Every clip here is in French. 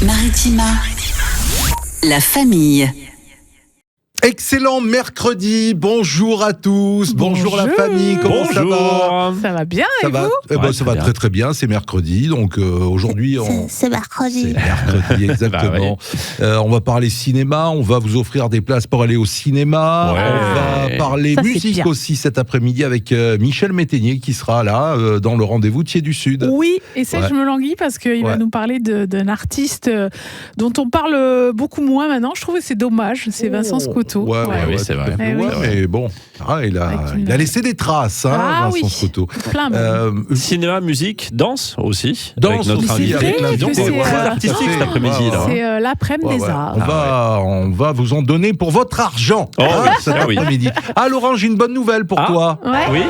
Maritima, la famille. Excellent mercredi, bonjour à tous, bonjour la famille, comment ça va? Ça va bien Ça et va, vous? ça va très très bien, c'est mercredi, donc aujourd'hui C'est mercredi. C'est mercredi, exactement. On va parler cinéma, on va vous offrir des places pour aller au cinéma, on va parler Ça, c'est musique bien. aussi cet après-midi avec Michel Métainier qui sera là dans le rendez-vous Thiers du Sud. Oui, et ça, Ouais. je me languis parce qu'il Ouais. va nous parler d'un artiste dont on parle beaucoup moins maintenant. Je trouve que c'est dommage, c'est Vincent Scotto. Ouais, oui, c'est vrai. Eh oui. Mais bon, il a laissé des traces, Ah Vincent oui. Scotto. Plein même. Cinéma, musique, danse aussi. Danse avec notre aussi, invité. avec l'invité. C'est C'est, très artistique cet après-midi. Là. C'est l'après-midi des arts. On va vous en donner pour votre argent Oh, oui, cet ah oui. après-midi. Ah Laurent, j'ai une bonne nouvelle pour toi. Ouais. Oui.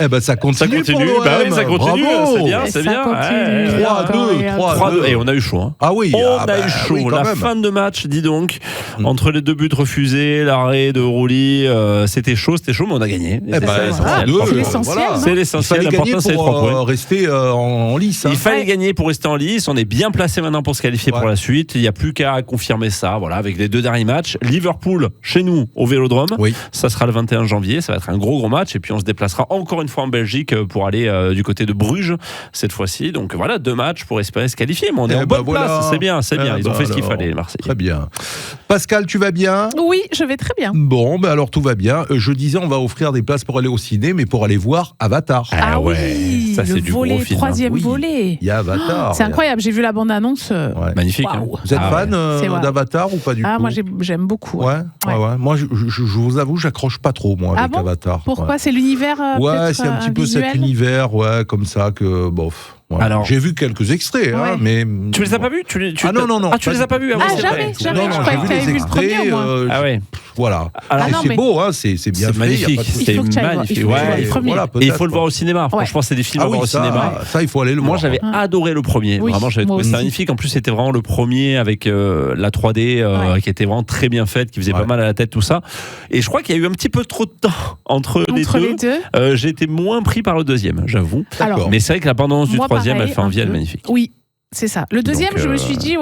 Eh ben ça continue. Ça continue. Pour l'OM. Bah oui, ça continue. Bravo. C'est bien, Et c'est ça bien. continue. Ouais. 3-2, 3-2. Et on a eu chaud. Hein. Ah oui. On a eu chaud. oui, quand la même. fin de match, dis donc, entre les deux buts refusés, l'arrêt de Rouli, c'était chaud, mais on a gagné. Eh ben, C'est ça. l'essentiel. C'est l'essentiel, non C'est Il l'essentiel. fallait gagner L'important, c'est les 3 pour points. rester en lice. Il fallait gagner pour rester en lice. On est bien placé maintenant pour se qualifier Ouais. pour la suite. Il n'y a plus qu'à confirmer ça. Voilà, avec les 2 derniers matchs. Liverpool, chez nous, au Vélodrome. Oui. Ça sera le 21 janvier. Ça va être un gros match. Et puis on se déplacera encore une fois en Belgique pour aller du côté de Bruges cette fois-ci. Donc voilà, 2 matchs pour espérer se qualifier. Mais on est en bonne place. C'est bien, c'est bien. Ils ont fait ce qu'il fallait, les Marseillais. Très bien. Pascal, tu vas bien? Oui, je vais très bien. Bon, alors tout va bien. Je disais, on va offrir des places pour aller au ciné, mais pour aller voir Avatar. Ah ouais, oui, ça, c'est le du volet, gros film, hein. 3e Oui. volet. Il y a Avatar. C'est incroyable, j'ai vu la bande-annonce. Ouais. Magnifique. hein. Waouh. Vous êtes Ah fan C'est vrai. d'Avatar ou pas du tout? Moi j'aime beaucoup. Ouais. Moi, je vous avoue, j'accroche pas trop, moi, Ah avec bon Avatar. Pourquoi? Ouais. C'est l'univers Ouais, c'est un petit peu cet univers, comme ça que, bof. Ouais. Alors- j'ai vu quelques extraits, Ouais. mais. Tu les as pas vus Ah non. Ah, tu les as pas vus? Ah, c'est jamais, vrai. jamais. Non, Je j'ai croyais vu que t'avais les vu le extraits. premier, moi. Ah ouais. Voilà. Alors, Et non, c'est mais- beau, c'est bien C'est fait. y a magnifique. pas de souci. C'est Il faut que tu ailles voir. magnifique. Il faut que tu ailles voir Ouais. le premier. Voilà, Et il peut-être, faut le voir au cinéma. Franchement, c'est des films à voir au cinéma. Ça, il faut aller le Moi, voir. j'avais adoré le premier. Oui, Vraiment, j'avais moi trouvé ça aussi. magnifique. En plus, c'était vraiment le premier avec la 3D qui était vraiment très bien faite, qui faisait Ouais. pas mal à la tête, tout ça. Et je crois qu'il y a eu un petit peu trop de temps entre les deux. J'ai été moins pris par le deuxième, j'avoue. Alors, Mais c'est vrai que la bande-annonce du moi, troisième, pareil, elle fait envie, un elle est peu. magnifique. Oui. C'est ça. Le deuxième, Donc, je me suis dit,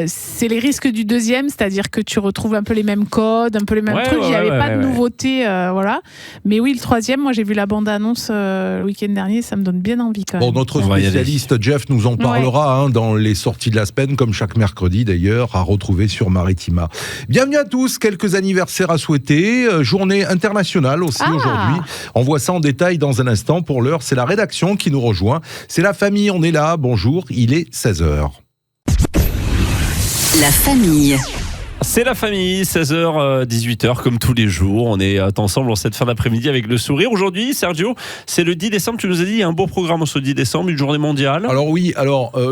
c'est les risques du deuxième, c'est-à-dire que tu retrouves un peu les mêmes codes, un peu les mêmes Ouais, trucs. Il n'y avait pas de ouais. nouveauté, voilà. Mais oui, le troisième, moi j'ai vu la bande-annonce le week-end dernier, ça me donne bien envie quand même. Bon, notre On va y aller. spécialiste Jeff nous en parlera dans les sorties de la semaine, comme chaque mercredi d'ailleurs, à retrouver sur Maritima. Bienvenue à tous, quelques anniversaires à souhaiter, journée internationale aussi aujourd'hui. On voit ça en détail dans un instant. Pour l'heure, c'est la rédaction qui nous rejoint. C'est la famille, on est là. Bonjour, il est 16h. La famille. C'est la famille, 16h, 18h, comme tous les jours. On est ensemble en cette fin d'après-midi avec le sourire. Aujourd'hui, Sergio, c'est le 10 décembre. Tu nous as dit, il y a un beau programme ce 10 décembre, une journée mondiale. Alors oui,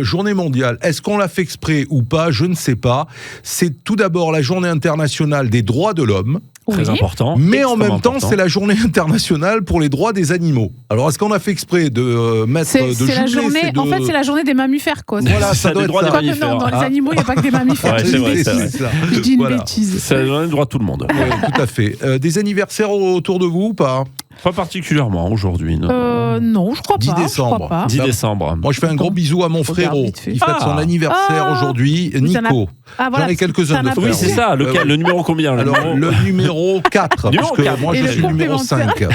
journée mondiale, est-ce qu'on l'a fait exprès ou pas? Je ne sais pas. C'est tout d'abord la journée internationale des droits de l'homme. Très important. Mais en extrêmement même temps, important. c'est la journée internationale pour les droits des animaux. Alors, est-ce qu'on a fait exprès de mettre C'est de la jumeler journée. ces deux... En fait, c'est la journée des mammifères, quoi. Voilà, ça C'est doit les être droits ça. des Quoique mammifères. non, dans les Ah. animaux, il n'y a pas que des mammifères. Ouais, c'est vrai, c'est vrai. ça. Je dis une Voilà. bêtise. C'est la journée des droits de tout le monde. Oui, tout à fait. Des anniversaires autour de vous ou pas? Pas particulièrement aujourd'hui. Non. Non, je crois 10 pas. décembre. Je crois pas. 10 décembre. Moi, je fais un gros bisou à mon frérot vite fait. qui fête son anniversaire aujourd'hui, Vous en Nico. Ah, voilà, J'en ai quelques-uns de t'en as frères. Oui, plus. c'est ça. Lequel, le numéro combien le Alors, numéro le numéro 4, Numéro parce que 4. moi, Et je le suis le numéro complémentaire. 5.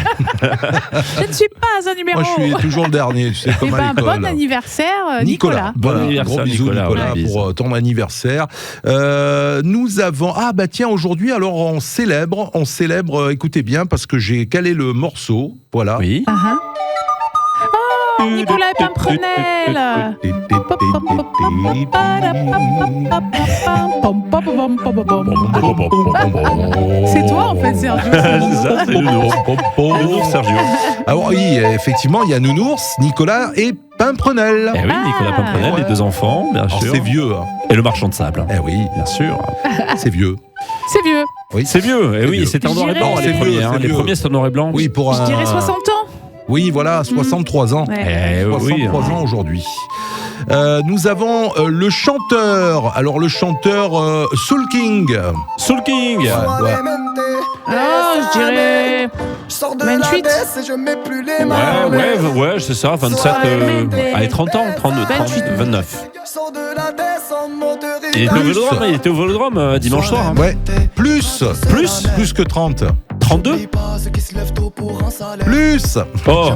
Je ne suis pas un numéro. Moi, je suis toujours le dernier, tu sais, Eh comme à ben, l'école. bon anniversaire, Nicolas. Voilà, Bon anniversaire, gros bisous Nicolas, Nicolas, ouais, pour ton anniversaire. Nous avons tiens, aujourd'hui alors on célèbre, écoutez bien parce que j'ai calé le morceau, voilà. Oui. Oh, Nicolas et Pimprenel. C'est toi en fait, Sergio. C'est ça, c'est le Nounours Sergio. Alors oui, effectivement, il y a Nounours, Nicolas et Pimprenel. Eh oui, Nicolas Pimprenel, les 2 enfants, bien Alors, sûr. c'est vieux, hein. Et le marchand de sable. Eh oui, Bien sûr. c'est vieux. C'est vieux. Oui. C'est vieux. Et oui, vieux. c'est en Je noir et dirais- blanc, C'est les vieux, premiers. c'est hein. Les vieux. premiers, c'est en noir et blanc. Oui, pour Je dirais 60 ans. Oui, voilà, 63 ans. Ouais. Eh oui. 63 ans aujourd'hui. Nous avons le chanteur. Alors le chanteur Soul King. Soul King. Ouais. Oh, je dirais sors de 28. la baisse et je mets plus les mains. Ouais, c'est ça, 27, allez, 30 ans, 32, 30, 29. Il était au Vélodrome dimanche soir. Hein. Ouais, plus que 30. 32 Plus. Oh,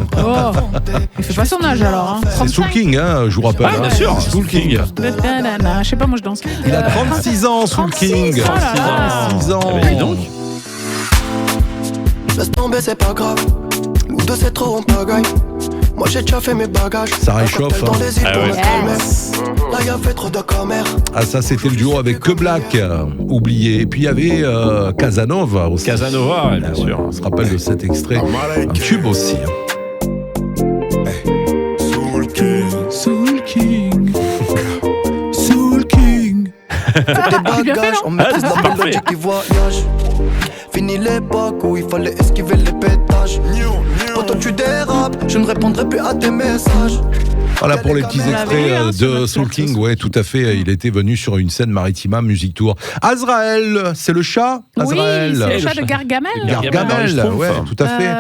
Il fait pas son âge alors. Hein. C'est Soul King, hein, je vous rappelle. bien sûr, Soul King. Je sais pas, moi je danse. Il a 36 ans, Soul King. 36 ans. Eh ben, dis donc. Laisse tomber, c'est pas grave. Nous deux, c'est trop, on pagaille. Moi, j'ai déjà fait mes bagages. Ça réchauffe, hein. Là, y avait trop de commères. Ah, ça, c'était le duo avec Que Black, oublié. Et puis, il y avait Casanova aussi. Casanova, ouais, bien sûr. On se rappelle de cet extrait. Un tube aussi. Soul King. Soul King. Soul King. Côté bagages, on maîtrise c'est la parfait. mélodie qui voyage. Fini l'époque où il fallait esquiver les pétages. Quand tu dérapes, je ne répondrai plus à tes messages. Voilà pour les petits extraits de Soul King. Ouais, tout à fait. Il était venu sur une scène Maritima Music Tour. Azrael, c'est le chat. Azrael. Oui, c'est le chat de Gargamel. Gargamel, ouais, tout à fait.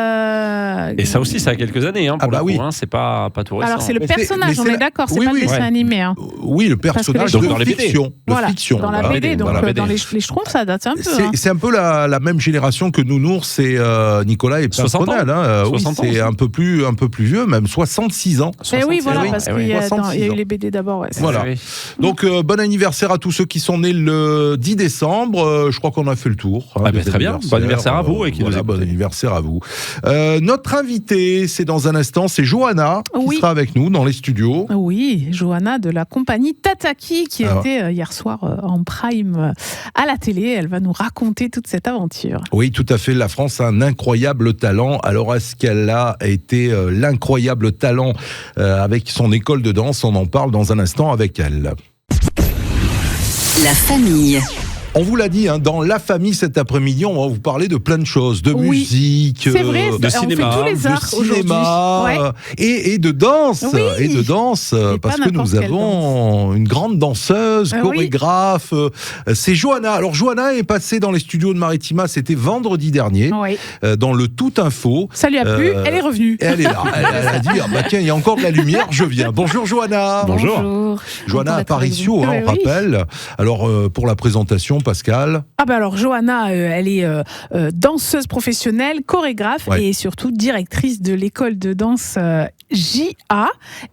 Et ça aussi, ça a quelques années, hein, pour le coup, oui. hein, c'est pas tout récent. Alors c'est le Mais personnage, on est d'accord, c'est oui, pas le oui. dessin animé. Hein. Oui, le personnage Donc, de dans les BD. fiction. Voilà, fiction. dans la Voilà. BD, donc Dans la BD. dans les Schtroumpfs, ça date un peu. Hein. C'est un peu la même génération que Nounours et Nicolas et 60 ans. Pimprenel. Hein. Oui, 60 ans c'est aussi. un peu plus vieux, même 66 ans. Eh oui, voilà, oui. parce Eh qu'il oui. y a 66 eu ans. les BD d'abord. Ouais, Voilà. Oui. Donc, bon anniversaire à tous ceux qui sont nés le 10 décembre. Je crois qu'on a fait le tour. Hein, des très bien. anniversaires. Bon anniversaire à vous et qui nous voilà, écoutez. bon anniversaire à vous. Notre invité, c'est dans un instant, c'est Johanna qui sera avec nous dans les studios. Oui, Johanna de la compagnie Tataki qui était hier soir en prime à la télé. Elle va nous raconter toute cette aventure. Oui, tout à fait. La France a un incroyable talent. Alors, est-ce qu'elle a été l'incroyable talent avec son école de danse? On en parle dans un instant avec elle. La famille. On vous l'a dit, hein, dans La Famille cet après-midi, on va vous parler de plein de choses, de musique, c'est vrai, de cinéma, on fait tous les arts de cinéma et de danse, parce que nous avons une grande danseuse, chorégraphe. C'est Johanna. Alors Johanna est passée dans les studios de Maritima, c'était vendredi dernier, dans le Tout Info. Ça lui a plu, elle est revenue. Elle est là, elle a dit, tiens, il y a encore de la lumière, je viens. Bonjour Johanna. Bonjour. Johanna Aparicio, on rappelle. Alors pour la présentation, Pascal. Alors Johanna, elle est danseuse professionnelle, chorégraphe et surtout directrice de l'école de danse JA.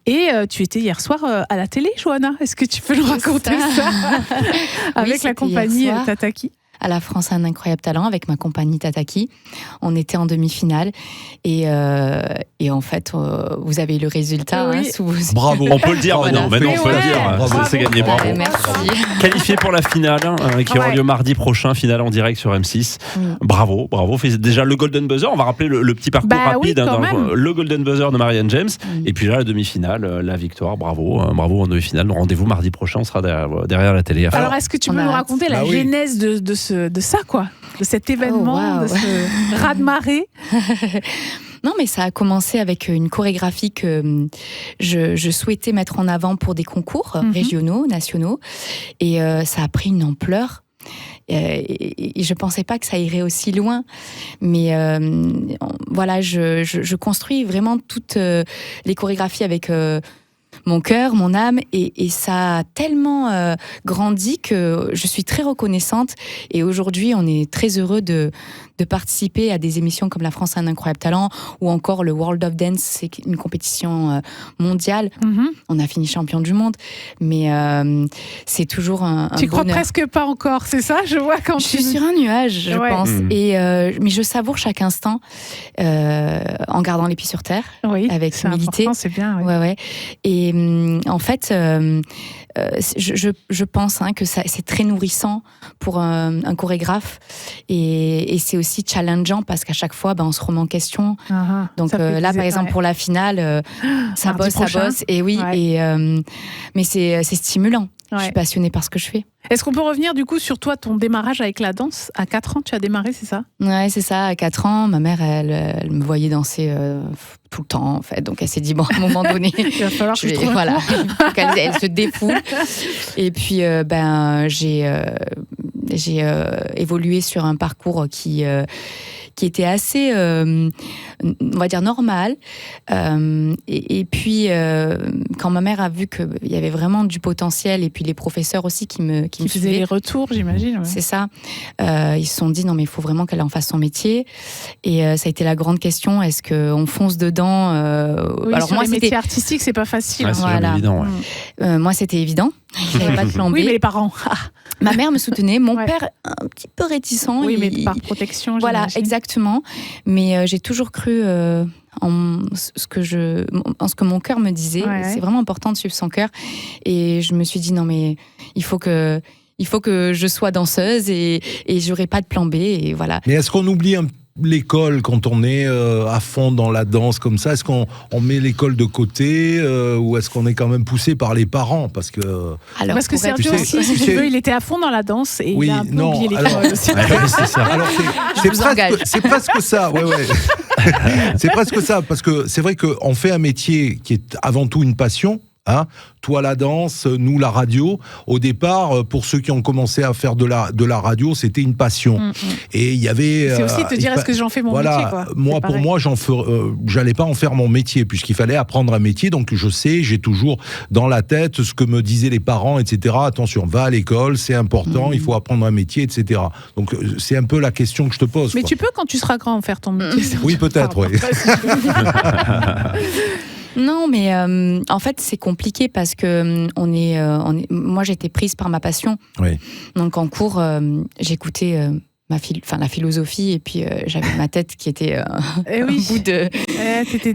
Et tu étais hier soir à la télé, Johanna. Est-ce que tu peux nous raconter ça avec la compagnie Tataki? À la France a un incroyable talent avec ma compagnie Tataki. On était en demi-finale et en fait vous avez eu le résultat. Bravo. On peut le dire maintenant. Maintenant on peut le dire. Bravo. C'est gagné. Bravo. Merci. Qualifié pour la finale qui aura lieu mardi prochain, finale en direct sur M6. Bravo. Fait déjà le Golden Buzzer. On va rappeler le petit parcours rapide. Le Golden Buzzer de Marianne James. Et puis là la demi-finale, la victoire. Bravo en demi-finale. Rendez-vous mardi prochain. On sera derrière la télé. Alors est-ce que tu peux nous raconter la genèse de ça, quoi, de cet événement, de ce raz-de-marée? Non, mais ça a commencé avec une chorégraphie que je souhaitais mettre en avant pour des concours régionaux, nationaux, et ça a pris une ampleur. Et je pensais pas que ça irait aussi loin, mais voilà, je construis vraiment toutes les chorégraphies avec mon cœur, mon âme, et ça a tellement grandi que je suis très reconnaissante. Et aujourd'hui, on est très heureux de participer à des émissions comme La France a un incroyable talent, ou encore le World of Dance, c'est une compétition mondiale. On a fini champion du monde, mais c'est toujours un Tu crois bonheur. presque pas encore, c'est ça? Je vois quand je suis sur un nuage, je pense. Et mais je savoure chaque instant en gardant les pieds sur terre, avec humilité. C'est bien. Et en fait, je pense que c'est très nourrissant pour un chorégraphe, et c'est aussi challengeant parce qu'à chaque fois, on se remet en question. Donc là, par exemple, pour la finale, ça bosse, et mais c'est stimulant. Je suis passionnée par ce que je fais. Est-ce qu'on peut revenir du coup sur toi, ton démarrage avec la danse? À 4 ans, tu as démarré, c'est ça? Ouais, c'est ça. À 4 ans, ma mère, elle me voyait danser tout le temps, en fait. Donc, elle s'est dit, bon, à un moment donné, il va falloir que je trouve voilà. Donc, elle se défoule. Et puis, évolué sur un parcours qui était assez, on va dire, normal. Et puis, quand ma mère a vu qu'il y avait vraiment du potentiel, et puis les professeurs aussi qui me faisaient les retours, j'imagine. Ouais. C'est ça. Ils se sont dit, non, mais il faut vraiment qu'elle en fasse son métier. Et ça a été la grande question, est-ce qu'on fonce dedans Oui, alors sur moi, les métiers artistiques, c'est pas facile. Ouais, c'est jamais évident. Ouais. Moi, c'était évident. Il n'y avait pas de plan B. Oui, mais les parents. Ma mère me soutenait, mon père un petit peu réticent. Oui, mais par protection. Voilà, exactement. Mais j'ai toujours cru en ce que mon cœur me disait. Ouais. C'est vraiment important de suivre son cœur. Et je me suis dit, non, mais il faut que je sois danseuse et j'aurai pas de plan B. Et voilà. Mais est-ce qu'on oublie l'école quand on est à fond dans la danse comme ça? Est-ce qu'on met l'école de côté ou est-ce qu'on est quand même poussé par les parents? Parce que Sergio aussi, si tu veux, il était à fond dans la danse et il a un peu oublié l'école aussi. C'est ça. Alors c'est presque ça. Ouais. C'est presque ça, parce que c'est vrai qu'on fait un métier qui est avant tout une passion. Hein, toi la danse, nous la radio. Au départ, pour ceux qui ont commencé à faire de la radio, c'était une passion. Et il y avait. C'est aussi te dire est-ce que j'en fais mon métier, quoi. Pour moi, j'allais pas en faire mon métier puisqu'il fallait apprendre un métier. Donc j'ai toujours dans la tête ce que me disaient les parents, etc. Attention, va à l'école, c'est important, il faut apprendre un métier, etc. Donc c'est un peu la question que je te pose. Mais tu peux quand tu seras grand faire ton métier. Oui, peut-être. Oui. Non, mais en fait, c'est compliqué parce que moi, j'étais prise par ma passion. Oui. Donc, en cours, j'écoutais la philosophie et puis j'avais ma tête qui était au bout de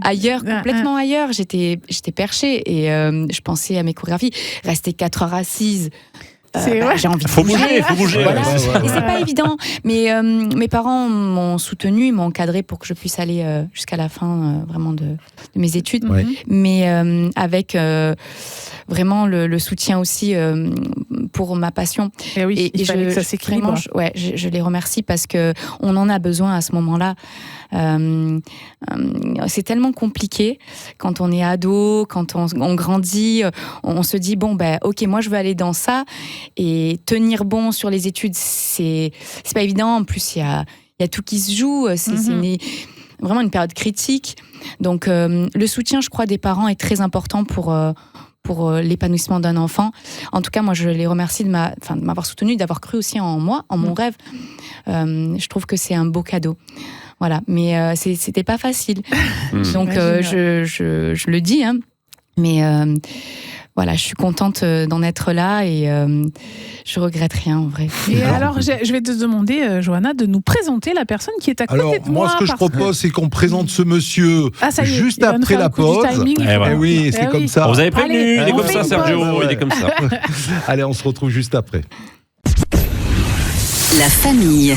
ailleurs, complètement ailleurs. J'étais perchée et je pensais à mes chorégraphies. Rester 4 heures assise. J'ai envie de bouger. Faut bouger. Voilà. Et c'est pas évident. Mais mes parents m'ont soutenue, m'ont encadrée pour que je puisse aller jusqu'à la fin vraiment de mes études. Ouais. Mais avec vraiment le soutien aussi pour ma passion. Et oui, il fallait que ça s'équilibre. Je les remercie parce que on en a besoin à ce moment-là. C'est tellement compliqué quand on est ado, quand on grandit, on se dit ok, moi je veux aller dans ça et tenir bon sur les études, c'est pas évident. En plus il y a tout qui se joue, c'est vraiment une période critique. Donc le soutien, je crois, des parents est très important pour l'épanouissement d'un enfant. En tout cas, moi, je les remercie de m'avoir soutenue, d'avoir cru aussi en moi, en mon rêve. Je trouve que c'est un beau cadeau. Voilà, mais c'était pas facile. Donc, je le dis, hein, mais voilà, je suis contente d'en être là et je regrette rien en vrai. Et alors, je vais te demander, Johanna, de nous présenter la personne qui est à côté de moi. Moi, ce que je propose, c'est qu'on présente ce monsieur juste après la pause. Oui, c'est comme ça. Vous avez prévenu, il est comme ça, Sergio, il est comme ça. Allez, on se retrouve juste après. La famille.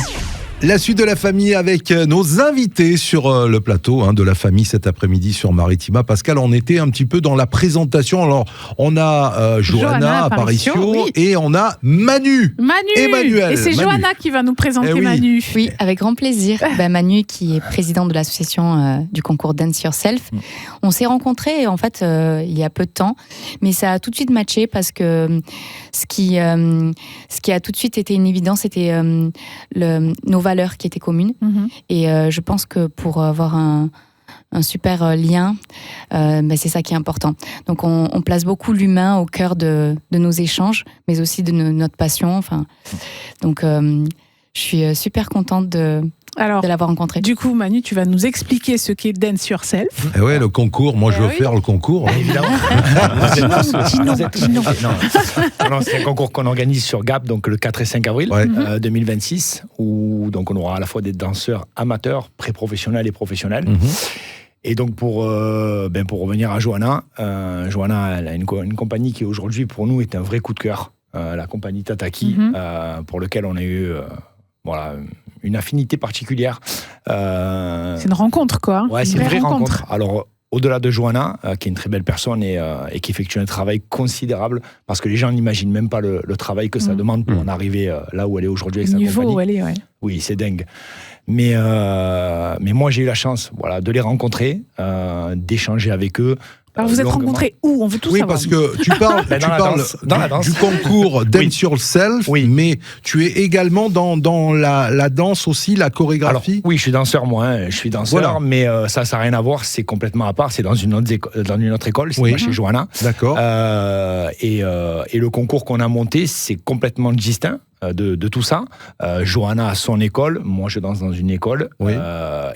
La suite de la famille avec nos invités sur le plateau de la famille cet après-midi sur Maritima. Pascal, on était un petit peu dans la présentation. Alors, on a Johanna Aparicio et on a Manu. Emmanuel. Et c'est Johanna qui va nous présenter Manu. Oui, avec grand plaisir. Manu, qui est présidente de l'association du concours Dance Yourself. On s'est rencontrés en fait il y a peu de temps, mais ça a tout de suite matché parce que ce qui a tout de suite été une évidence, c'était nos valeurs qui étaient communes. Et je pense que pour avoir un super lien, c'est ça qui est important. Donc on place beaucoup l'humain au cœur de nos échanges, mais aussi de notre passion. Donc je suis super contente de l'avoir rencontré. Du coup, Manu, tu vas nous expliquer ce qu'est Dance Yourself. Et ouais, le concours. Moi, je veux faire le concours. Évidemment. Non, c'est un concours qu'on organise sur Gap, donc le 4 et 5 avril 2026, où donc on aura à la fois des danseurs amateurs, pré-professionnels et professionnels. Et donc pour revenir à Johanna, elle a une compagnie qui aujourd'hui pour nous est un vrai coup de cœur, la compagnie Tataki, pour lequel on a eu une affinité particulière. C'est une rencontre, quoi. Ouais, c'est une vraie rencontre. Alors, au-delà de Johanna, qui est une très belle personne et qui effectue un travail considérable, parce que les gens n'imaginent même pas le travail que ça demande pour en arriver là où elle est aujourd'hui avec sa compagnie. Niveau où elle est, ouais. Oui, c'est dingue. Mais moi, j'ai eu la chance de les rencontrer, d'échanger avec eux. Alors vous êtes rencontrés où? On veut tout savoir. Oui, parce que tu parles, dans la danse. Du concours Dance Yourself, mais tu es également dans la danse aussi, la chorégraphie. Alors, oui, je suis danseur moi, je suis danseur, mais ça n'a rien à voir, c'est complètement à part, c'est dans une autre école, c'est pas chez Johanna. D'accord. Et le concours qu'on a monté, c'est complètement distinct de tout ça. Johanna a son école, moi je danse dans une école,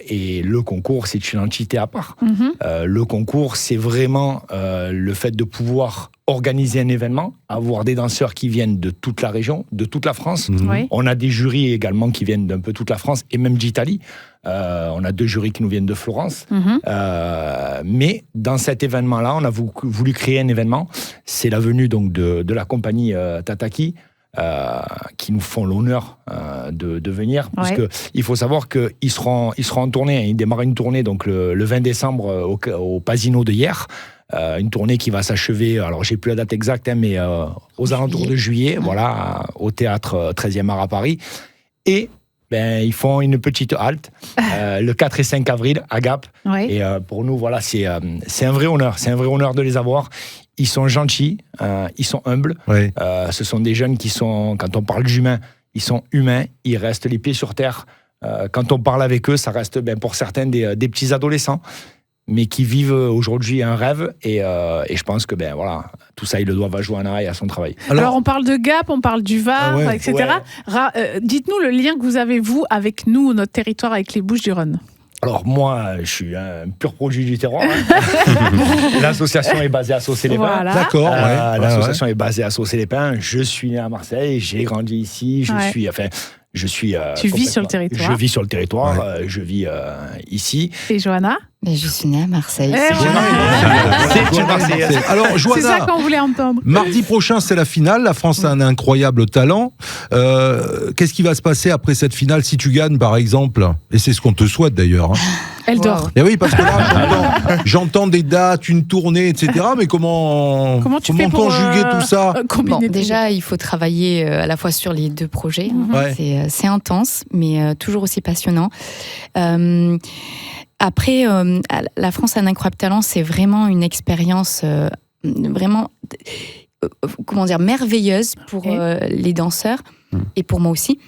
et le concours c'est une entité à part. Le concours c'est vraiment le fait de pouvoir organiser un événement, avoir des danseurs qui viennent de toute la région, de toute la France. On a des jurys également qui viennent d'un peu toute la France et même d'Italie. On a 2 jurys qui nous viennent de Florence. Mais dans cet événement-là, on a voulu créer un événement. C'est la venue donc de la compagnie Tataki, qui nous font l'honneur de venir. Parce que il faut savoir qu'ils seront en tournée. Ils démarrent une tournée donc le 20 décembre au Pasino de Hyères. Une tournée qui va s'achever, alors j'ai plus la date exacte, mais aux alentours de juillet, voilà, au théâtre 13e art à Paris. Et ils font une petite halte le 4 et 5 avril à Gap. Et pour nous, voilà, c'est un vrai honneur. C'est un vrai honneur de les avoir. Ils sont gentils, ils sont humbles. Ce sont des jeunes qui sont, quand on parle d'humains, ils sont humains, ils restent les pieds sur terre. Quand on parle avec eux, ça reste pour certains des petits adolescents, mais qui vivent aujourd'hui un rêve. Et je pense que voilà, tout ça, ils le doivent à Johanna et à son travail. Alors on parle de Gap, on parle du Var, etc. Dites-nous le lien que vous avez, vous, avec nous, notre territoire, avec les Bouches-du-Rhône. Alors moi, je suis un pur produit du terroir. L'association est basée à Saucé-les-Pins. Voilà. D'accord. L'association est basée à Saucé-les-Pins. Je suis né à Marseille, j'ai grandi ici. Tu vis sur le territoire. Je vis sur le territoire. Je vis ici. Et Johanna? Je suis née à Marseille. C'est une Marseillaise. Alors, Johanna, c'est ça qu'on voulait entendre. Mardi prochain, c'est la finale. La France a un incroyable talent. Qu'est-ce qui va se passer après cette finale si tu gagnes, par exemple? Et c'est ce qu'on te souhaite d'ailleurs. Elle dort. Et oui, parce que là, j'entends des dates, une tournée, etc. Mais comment conjuguer tout ça? Déjà, il faut travailler à la fois sur les 2 projets. C'est intense, mais toujours aussi passionnant. Après, la France a un incroyable talent, c'est vraiment une expérience vraiment, merveilleuse pour les danseurs et pour moi aussi.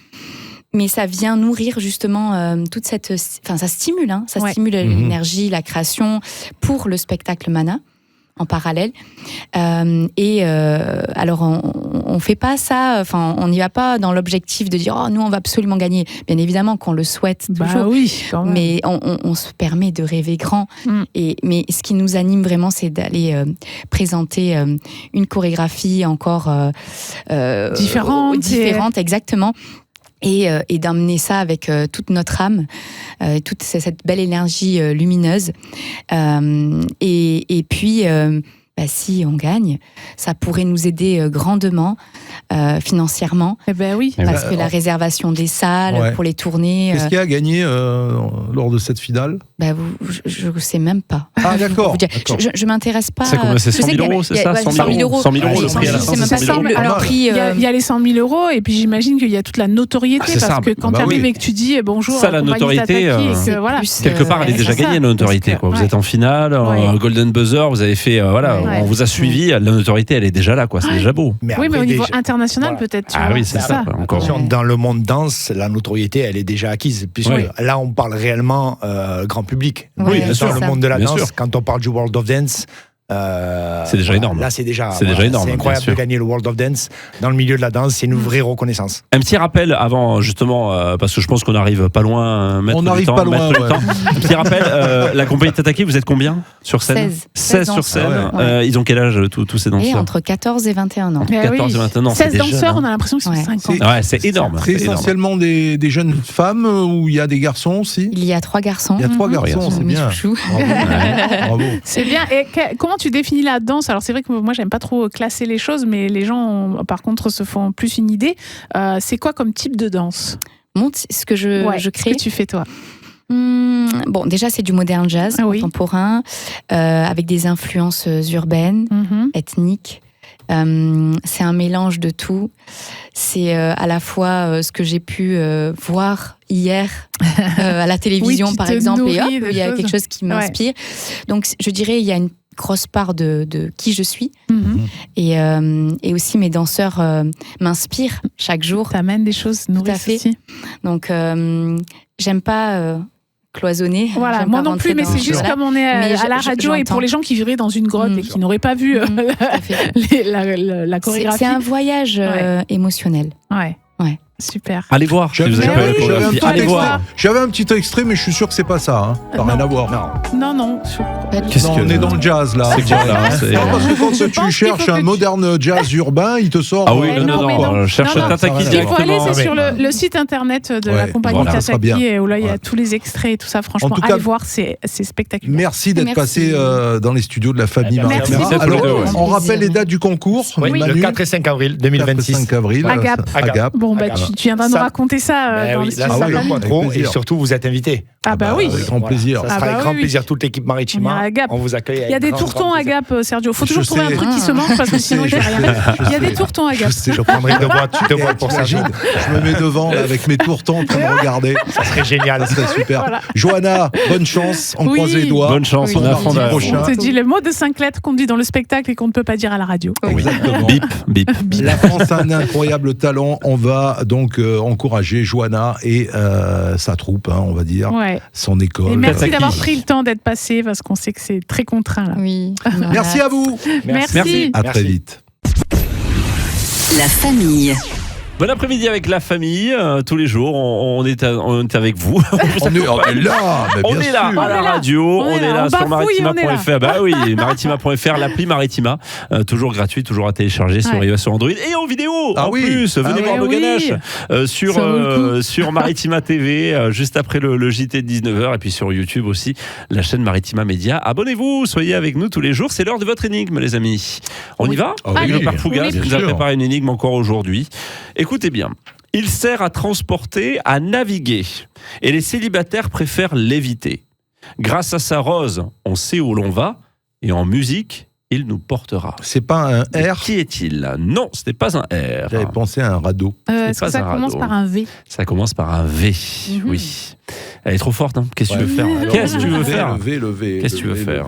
Mais ça vient nourrir justement toute cette... Enfin, ça stimule, stimule l'énergie, la création pour le spectacle Mana en parallèle. Alors, on fait pas ça, enfin, on n'y va pas dans l'objectif de dire « Oh, nous, on va absolument gagner ». Bien évidemment qu'on le souhaite toujours, mais on se permet de rêver grand. Mais ce qui nous anime vraiment, c'est d'aller présenter une chorégraphie encore différente, exactement. Et d'emmener ça avec toute notre âme, toute cette belle énergie lumineuse. Et puis, si on gagne, ça pourrait nous aider grandement financièrement. Parce que la réservation des salles pour les tournées... Qu'est-ce qu'il y a à gagner lors de cette finale? Je ne sais même pas. Ah, d'accord. Je ne m'intéresse pas. C'est 100 000 euros, c'est ça? 100 000 euros. 100 000 euros, le prix à la fin. Alors, il y a les 100 000 euros, et puis j'imagine qu'il y a toute la notoriété, parce que quand tu arrives et que tu dis bonjour, ça, la notoriété, quelque part, elle est déjà gagnée, la notoriété. Vous êtes en finale, Golden Buzzer, vous avez fait, on vous a suivi, la notoriété, elle est déjà là, c'est déjà beau. Mais au niveau international, peut-être. Oui, c'est ça. Dans le monde danse, la notoriété, elle est déjà acquise, puisque là, on parle réellement grand public. Dans le monde de la danse, quand on parle du World of Dance, c'est déjà énorme. Là, c'est déjà énorme. C'est incroyable de gagner le World of Dance dans le milieu de la danse. C'est une vraie reconnaissance. Un petit rappel avant, justement, parce que je pense qu'on n'arrive pas loin. On n'arrive pas loin. Un petit rappel, la compagnie Tataki, vous êtes combien sur scène? 16 sur scène. Ils ont quel âge, tous ces danseurs? Entre 14 et 21 ans. 14 et 21 ans. 16 danseurs, on a l'impression qu'ils sont 50. C'est énorme. C'est essentiellement des jeunes femmes ou il y a des garçons aussi? Il y a 3 garçons. Il y a 3 garçons, c'est bien. Bravo. C'est bien. Et comment tu définis la danse? Alors c'est vrai que moi j'aime pas trop classer les choses, mais les gens par contre se font plus une idée. C'est quoi comme type de danse? Ce que je crée. Ce que tu fais toi? Bon, déjà c'est du modern jazz contemporain, avec des influences urbaines, ethniques. C'est un mélange de tout. C'est à la fois ce que j'ai pu voir hier à la télévision par exemple, et hop, il y a quelque chose qui m'inspire. Donc je dirais il y a une grosse part de qui je suis. Et aussi, mes danseurs m'inspirent chaque jour. T'amènes des choses nourrissantes aussi. Donc, j'aime pas... cloisonné. Voilà, moi non plus, mais c'est juste comme on est à la radio et pour les gens qui vivraient dans une grotte et qui n'auraient pas vu la chorégraphie. C'est un voyage émotionnel. Ouais. Super. Allez voir. J'avais un petit extrait, mais je suis sûr que c'est pas ça. Hein. Ça n'a rien à voir. Non. On est dans le jazz là. C'est quoi là? Parce que quand tu cherches un moderne jazz urbain, il te sort. Ah oui, non. Cherche Tataki directement. Il faut aller sur le site internet de la compagnie Tataki et où là il y a tous les extraits et tout ça. Franchement, allez voir, c'est spectaculaire. Merci d'être passé dans les studies de la famille. Merci. Alors, on rappelle les dates du concours. Le 4 et 5 avril 2026. 5 avril. À Gap. Bon, tu viendras nous raconter ça dans les studios. Et surtout, vous êtes invités. Ah bah oui. Avec grand plaisir. Ça sera avec grand plaisir, toute l'équipe Maritima. On vous accueille. Il y a des tourtons à Gap, Sergio. Il faut toujours trouver un truc qui se mange parce que sinon il n'y a rien. Il y a des tourtons à Gap. Je prendrai deux boîtes pour ça. Je me mets devant avec mes tourtons en train de regarder. Ça serait génial. Ça serait super. Johanna, bonne chance. On croise les doigts. Bonne chance. On est à fond prochain. On te dit le mot de 5 lettres qu'on dit dans le spectacle et qu'on ne peut pas dire à la radio. Exactement. Bip. La France a un incroyable talent. On va donc encourager Johanna et sa troupe, on va dire, son école. Et merci d'avoir pris le temps d'être passé parce qu'on sait que c'est très contraint là. Oui. Merci à vous. Merci. À très vite. La famille. Bon après-midi avec la famille, tous les jours, on est avec vous. On est là, à la radio, on est là sur maritima.fr. Bah oui, maritima.fr, l'appli Maritima, toujours gratuit, toujours à télécharger sur iOS, sur Android et en vidéo. Plus, venez voir nos ganaches sur Maritima TV, juste après le JT de 19h, et puis sur YouTube aussi, la chaîne Maritima Média. Abonnez-vous, soyez avec nous tous les jours. C'est l'heure de votre énigme, les amis. On y va? Le Parc Fougas nous a préparé une énigme encore aujourd'hui. Écoutez bien, il sert à transporter, à naviguer, et les célibataires préfèrent l'éviter. Grâce à sa rose, on sait où l'on va, et en musique, il nous portera. C'est pas un R? Qui est-il? Non, ce n'est pas un R. J'avais pensé à un radeau. Est-ce que ça commence par un V? Ça commence par un V, oui. Elle est trop forte, hein. Qu'est-ce que tu veux faire? Qu'est-ce que tu veux faire? Qu'est-ce que tu veux faire?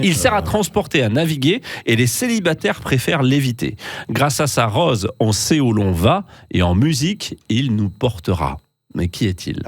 Il sert à transporter, à naviguer, et les célibataires préfèrent l'éviter. Grâce à sa rose, on sait où l'on va, et en musique, il nous portera. Mais qui est-il?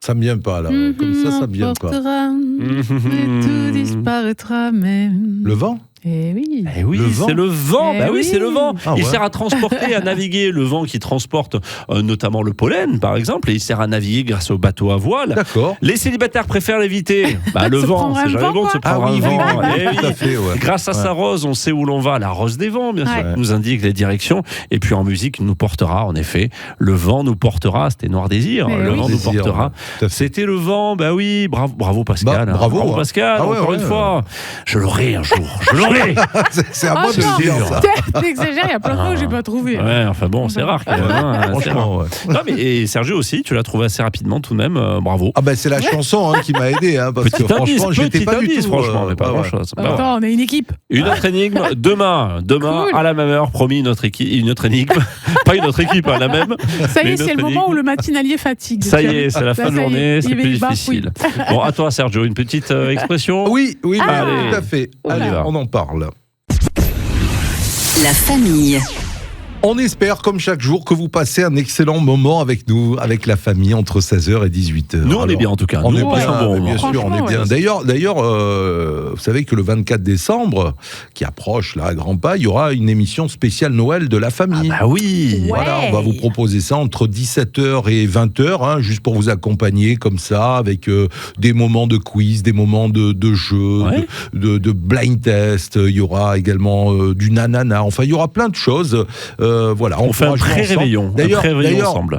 Ça me vient pas là, comme ça me vient pas. Et tout disparaîtra même. Le vent? Eh oui, c'est le vent. C'est le vent. Il sert à transporter, à naviguer. Le vent qui transporte notamment le pollen, par exemple, et il sert à naviguer grâce au bateau à voile. D'accord. Les célibataires préfèrent l'éviter. Le vent, c'est jamais bon de se prendre un vent. Tout à fait, grâce à sa rose, on sait où l'on va. La rose des vents, bien sûr, nous indique les directions. Et puis en musique, nous portera, en effet. Le vent nous portera. C'était Noir Désir. Le vent nous portera. C'était le vent. Bravo Pascal. Bravo Pascal. Encore une fois. Je l'aurai un jour. C'est à moi de le dire, ça. T'exagères, il y a plein de fois où j'ai pas trouvé. Ouais, enfin bon, c'est rare quand même. Franchement, Non, mais et Sergio aussi, tu l'as trouvé assez rapidement tout de même. Bravo. Ah c'est la chanson qui m'a aidé, parce que franchement, j'étais pas du tout. Franchement, mais pas grand-chose. Attends, on est une équipe. Une autre énigme demain cool. À la même heure, promis, une autre énigme. Pas une autre équipe, la même. Ça y est, c'est le moment où le matinalier fatigue. Ça y est, c'est la fin de journée, c'est plus difficile. Bon, à toi Sergio, une petite expression. Oui, tout à fait. Allez, on en parle. La famille. On espère, comme chaque jour, que vous passez un excellent moment avec nous, avec la famille, entre 16h et 18h. Nous, on est bien en tout cas. On est bien, bien sûr, on est bien. D'ailleurs, vous savez que le 24 décembre, qui approche là à grands pas, il y aura une émission spéciale Noël de la famille. Ah bah oui. Voilà, on va vous proposer ça entre 17h et 20h, juste pour vous accompagner comme ça, avec des moments de quiz, des moments de jeu, de blind test. Il y aura également du nanana. Enfin, il y aura plein de choses. Voilà, on fait un pré-réveillon. D'ailleurs,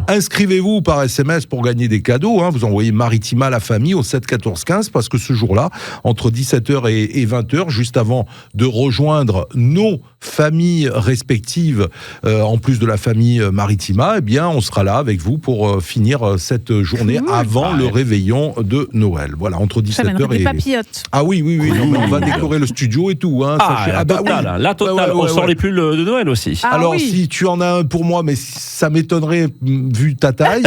inscrivez-vous par SMS pour gagner des cadeaux. Vous envoyez Maritima à la famille au 7 14 15 parce que ce jour-là, entre 17h et 20h, juste avant de rejoindre nos familles respectives, en plus de la famille Maritima, eh bien, on sera là avec vous pour finir cette journée avant le réveillon de Noël. Voilà, entre 17h et... des papillotes. Ah oui, non, mais on va décorer le studio et tout. Hein, la totale. On sort les pulls de Noël aussi. Alors, si tu en as un pour moi, mais ça m'étonnerait vu ta taille.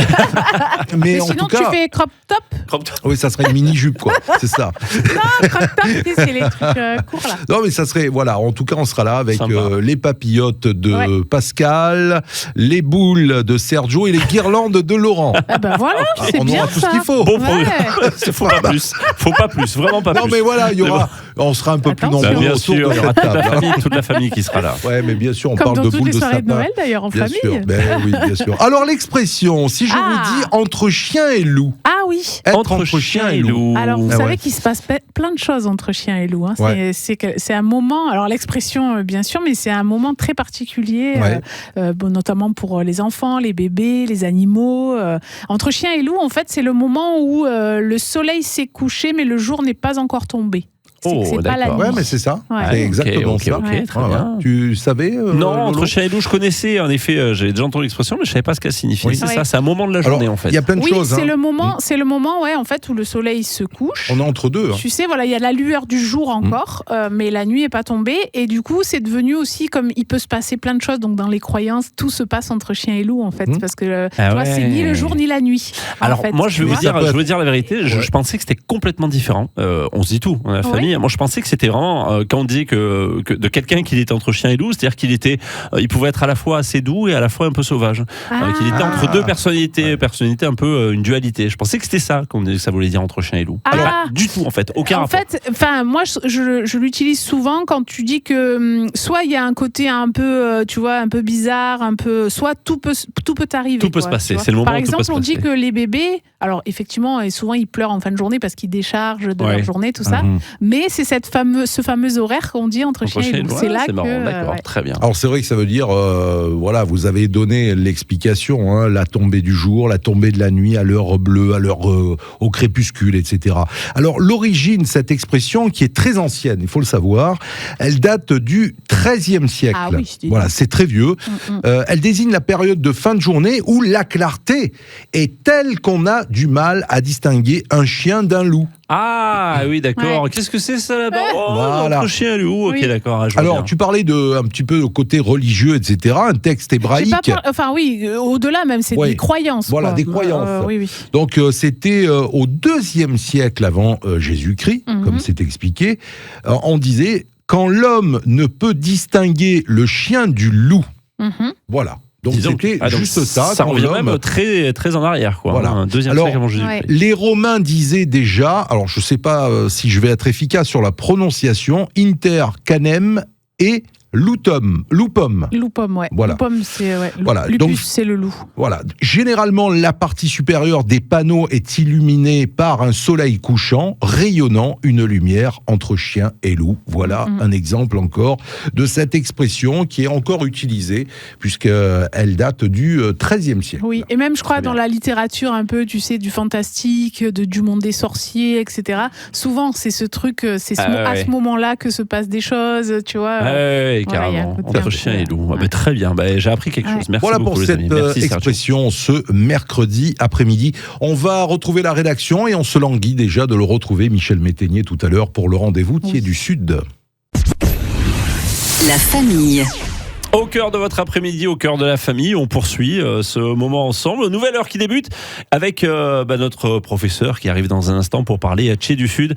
mais en sinon, tout cas, tu fais crop top. Oui, ça serait une mini-jupe, quoi. C'est ça. Non, crop top, c'est les trucs courts, là. Non, mais ça serait... Voilà, en tout cas, on sera là avec les papillotes de Pascal, les boules de Sergio et les guirlandes de Laurent. Ah ben voilà, c'est on bien aura tout ce qu'il faut. Bon programme. Faut pas plus, vraiment pas plus. Non, mais voilà, il y aura... On sera un peu plus nombreux bien autour sûr, de il y aura table. toute la famille qui sera là. Ouais, mais bien sûr, on comme parle de boules de sapin. Comme dans toutes les soirées de Noël, d'ailleurs, en bien famille. Sûr. Ben, oui, bien sûr. Alors, l'expression, si je vous dis entre chien et loup. Ah oui. Entre chien et loup. Alors, vous savez qu'il se passe plein de choses entre chien et loup. Hein. C'est un moment, alors l'expression, bien sûr, mais c'est un moment très particulier, notamment pour les enfants, les bébés, les animaux. Entre chien et loup, en fait, c'est le moment où le soleil s'est couché, mais le jour n'est pas encore tombé. C'est pas la nuit. Ouais, mais c'est ça. Ouais. C'est exactement ça. Très bien. Tu savais Non, entre chien et loup, je connaissais. En effet, j'ai déjà entendu l'expression, mais je savais pas ce qu'elle signifiait. Oui. C'est ça, c'est un moment de la journée, en fait. Il y a plein de choses. C'est le moment, en fait, où le soleil se couche. On est entre deux. Tu sais, voilà, il y a la lueur du jour encore, mais la nuit est pas tombée. Et du coup, c'est devenu aussi comme il peut se passer plein de choses. Donc, dans les croyances, tout se passe entre chien et loup, en fait, parce que c'est ni le jour ni la nuit. Alors, en fait, moi, je veux dire la vérité. Je pensais que c'était complètement différent. On se dit tout dans la famille. Moi, je pensais que c'était vraiment quand on dit que de quelqu'un qui était entre chien et loup, c'est-à-dire il pouvait être à la fois assez doux et à la fois un peu sauvage, qu'il était entre deux personnalités un peu une dualité. Je pensais que c'était ça que ça voulait dire entre chien et loup. Alors du tout en fait, aucun rapport. En fait, moi je l'utilise souvent quand tu dis que soit il y a un côté un peu tu vois un peu bizarre, un peu soit tout peut t'arriver. Tout peut se passer, c'est le moment Par où exemple, tout peut se passer. on dit que les bébés, alors effectivement, et souvent ils pleurent en fin de journée parce qu'ils déchargent de leur journée, tout ça, mais c'est ce fameux horaire qu'on dit entre chien et loup. C'est là c'est marrant, d'accord, très bien. Alors c'est vrai que ça veut dire, vous avez donné l'explication, la tombée du jour, la tombée de la nuit, à l'heure bleue, à l'heure au crépuscule, etc. Alors l'origine, cette expression qui est très ancienne, il faut le savoir, elle date du XIIIe siècle. Ah oui, voilà, c'est très vieux. Elle désigne la période de fin de journée où la clarté est telle qu'on a du mal à distinguer un chien d'un loup. Ah oui, d'accord. Qu'est-ce que c'est ça là-bas entre chien et loup. Ok, d'accord. Alors, tu parlais un petit peu au côté religieux, etc. Un texte hébraïque. Au-delà même, c'est des croyances. Voilà, des croyances. Oui. Donc, c'était au IIe siècle avant Jésus-Christ, comme c'est expliqué. On disait, quand l'homme ne peut distinguer le chien du loup. Voilà. Donc c'était juste ça. Ça revient même très, très en arrière, quoi. Voilà. Un deuxième siècle avant Jésus-Christ. Les Romains disaient déjà, alors je ne sais pas si je vais être efficace sur la prononciation, inter canem et lupum. Lupum, ouais. Voilà. Lupum, c'est Lupus, donc, c'est le loup. Voilà. Généralement, la partie supérieure des panneaux est illuminée par un soleil couchant, rayonnant une lumière entre chien et loup. Voilà un exemple encore de cette expression qui est encore utilisée, puisqu'elle date du XIIIe siècle. Oui, et même, je crois, dans la littérature un peu, tu sais, du fantastique, du monde des sorciers, etc. Souvent, c'est ce truc, à ce moment-là que se passent des choses, tu vois. Carrément, entre chien et loup. Très bien, j'ai appris quelque chose. Merci voilà beaucoup, pour cette expression ce mercredi après-midi. On va retrouver la rédaction et on se languit déjà de le retrouver, Michel Métainier, tout à l'heure pour le rendez-vous qui est du Sud. La famille. Au cœur de votre après-midi, au cœur de la famille, on poursuit ce moment ensemble. Nouvelle heure qui débute avec notre professeur qui arrive dans un instant pour parler à Tché du Sud.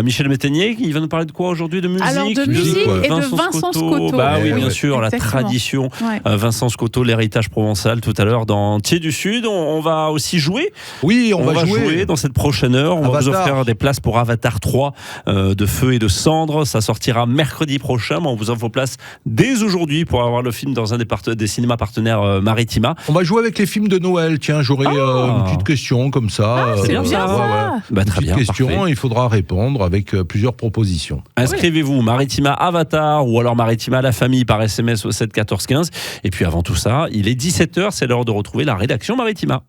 Michel Métainier, il va nous parler de quoi aujourd'hui? De musique? Alors de musique et de Vincent Scotto. Oui, bien sûr, la tradition. Vincent Scotto, l'héritage provençal, tout à l'heure dans Tché du Sud. On va aussi jouer. Oui, on va jouer dans cette prochaine heure. On va vous offrir des places pour Avatar 3 de Feu et de Cendre. Ça sortira mercredi prochain, mais on vous offre vos places dès aujourd'hui pour avoir le film dans un des cinémas partenaires Maritima. On va jouer avec les films de Noël. Tiens, j'aurais une petite question comme ça. C'est bien ça. Très bien. Question, parfait. il faudra répondre avec plusieurs propositions. Inscrivez-vous Maritima Avatar ou alors Maritima la famille par SMS au 7 14 15. Et puis avant tout ça, il est 17h, c'est l'heure de retrouver la rédaction Maritima.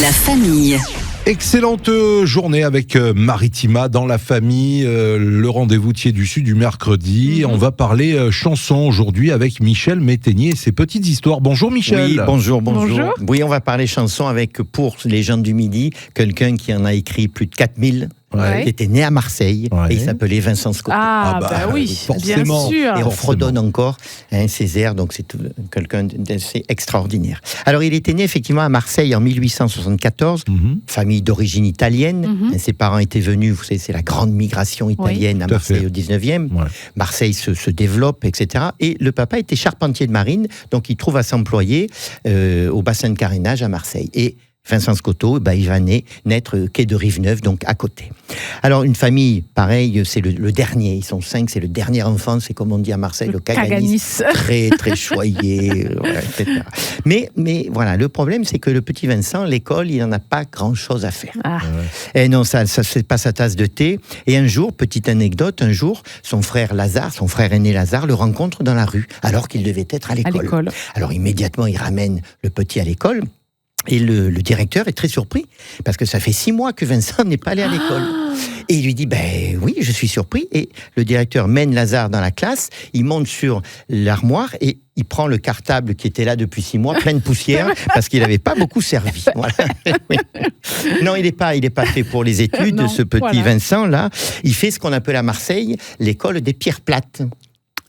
La famille. Excellente journée avec Maritima dans la famille, le rendez-vous Thiers du Sud du mercredi. On va parler chanson aujourd'hui avec Michel Métainier et ses petites histoires. Bonjour Michel. Oui, bonjour. Oui, on va parler chanson avec, pour les gens du Midi, quelqu'un qui en a écrit plus de 4000. Qui était né à Marseille et il s'appelait Vincent Scotto. Oui, forcément. bien sûr. Et on fredonne encore ses airs, donc c'est quelqu'un d'assez extraordinaire. Alors il était né effectivement à Marseille en 1874, famille d'origine italienne. Ses parents étaient venus, vous savez, c'est la grande migration italienne à Marseille au 19e. Marseille se développe, etc. Et le papa était charpentier de marine, donc il trouve à s'employer au bassin de carénage à Marseille. Et Vincent Scotto, il va naître quai de Rive-Neuve, donc à côté. Alors, une famille, pareil, c'est le dernier. Ils sont 5, c'est le dernier enfant, c'est comme on dit à Marseille, le caganis. Très, très choyé, etc. Mais voilà, le problème, c'est que le petit Vincent, l'école, il n'en a pas grand-chose à faire. Et non, ça c'est pas sa tasse de thé. Et un jour, petite anecdote, son frère aîné Lazare, le rencontre dans la rue, alors qu'il devait être à l'école. Alors, immédiatement, il ramène le petit à l'école. Et le directeur est très surpris, parce que ça fait 6 mois que Vincent n'est pas allé à l'école. Et il lui dit, oui, je suis surpris. Et le directeur mène Lazare dans la classe, il monte sur l'armoire et il prend le cartable qui était là depuis 6 mois, plein de poussière, parce qu'il n'avait pas beaucoup servi. Voilà. Non, il n'est pas fait pour les études, ce petit Vincent-là. Il fait ce qu'on appelle à Marseille l'école des pierres plates.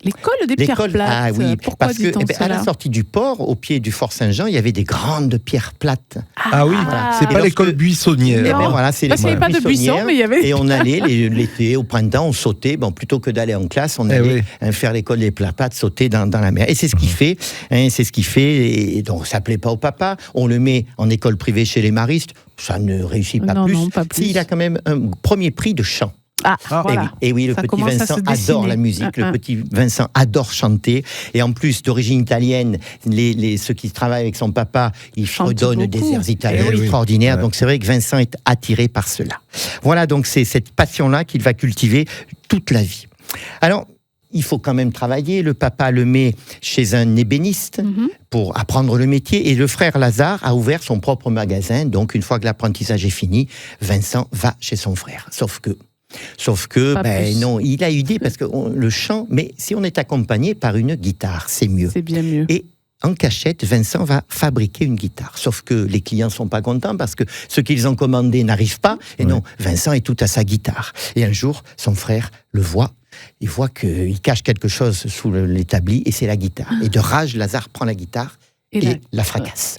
L'école des pierres plates. Ah oui, pourquoi parce que à la sortie du port, au pied du Fort Saint-Jean, il y avait des grandes pierres plates. Ah oui, c'est pas l'école buissonnière. Voilà, c'est l'école il n'y avait pas de buisson, mais il y avait. Et on allait l'été, au printemps, on sautait. Plutôt que d'aller en classe, on allait faire l'école des pierres plates, sauter dans la mer. Et c'est ce qu'il fait. Et donc ça plaît pas au papa. On le met en école privée chez les maristes. Ça ne réussit pas plus. Non, pas plus. Il a quand même un premier prix de chant. Voilà. Et oui, le petit Vincent adore la musique, le petit Vincent adore chanter, et en plus d'origine italienne, ceux qui travaillent avec son papa, ils fredonnent des airs italiens extraordinaires, donc c'est vrai que Vincent est attiré par cela. Voilà, donc c'est cette passion-là qu'il va cultiver toute la vie. Alors, il faut quand même travailler. Le papa le met chez un ébéniste pour apprendre le métier. Et le frère Lazare a ouvert son propre magasin. Donc, une fois que l'apprentissage est fini, Vincent va chez son frère. Sauf que, non, il a eu idée parce que le chant, mais si on est accompagné par une guitare, c'est mieux. C'est bien mieux. Et en cachette, Vincent va fabriquer une guitare. Sauf que les clients sont pas contents parce que ce qu'ils ont commandé n'arrive pas. Et non, Vincent est tout à sa guitare. Et un jour, son frère le voit. Il voit qu'il cache quelque chose sous l'établi et c'est la guitare. Et de rage, Lazare prend la guitare et la fracasse.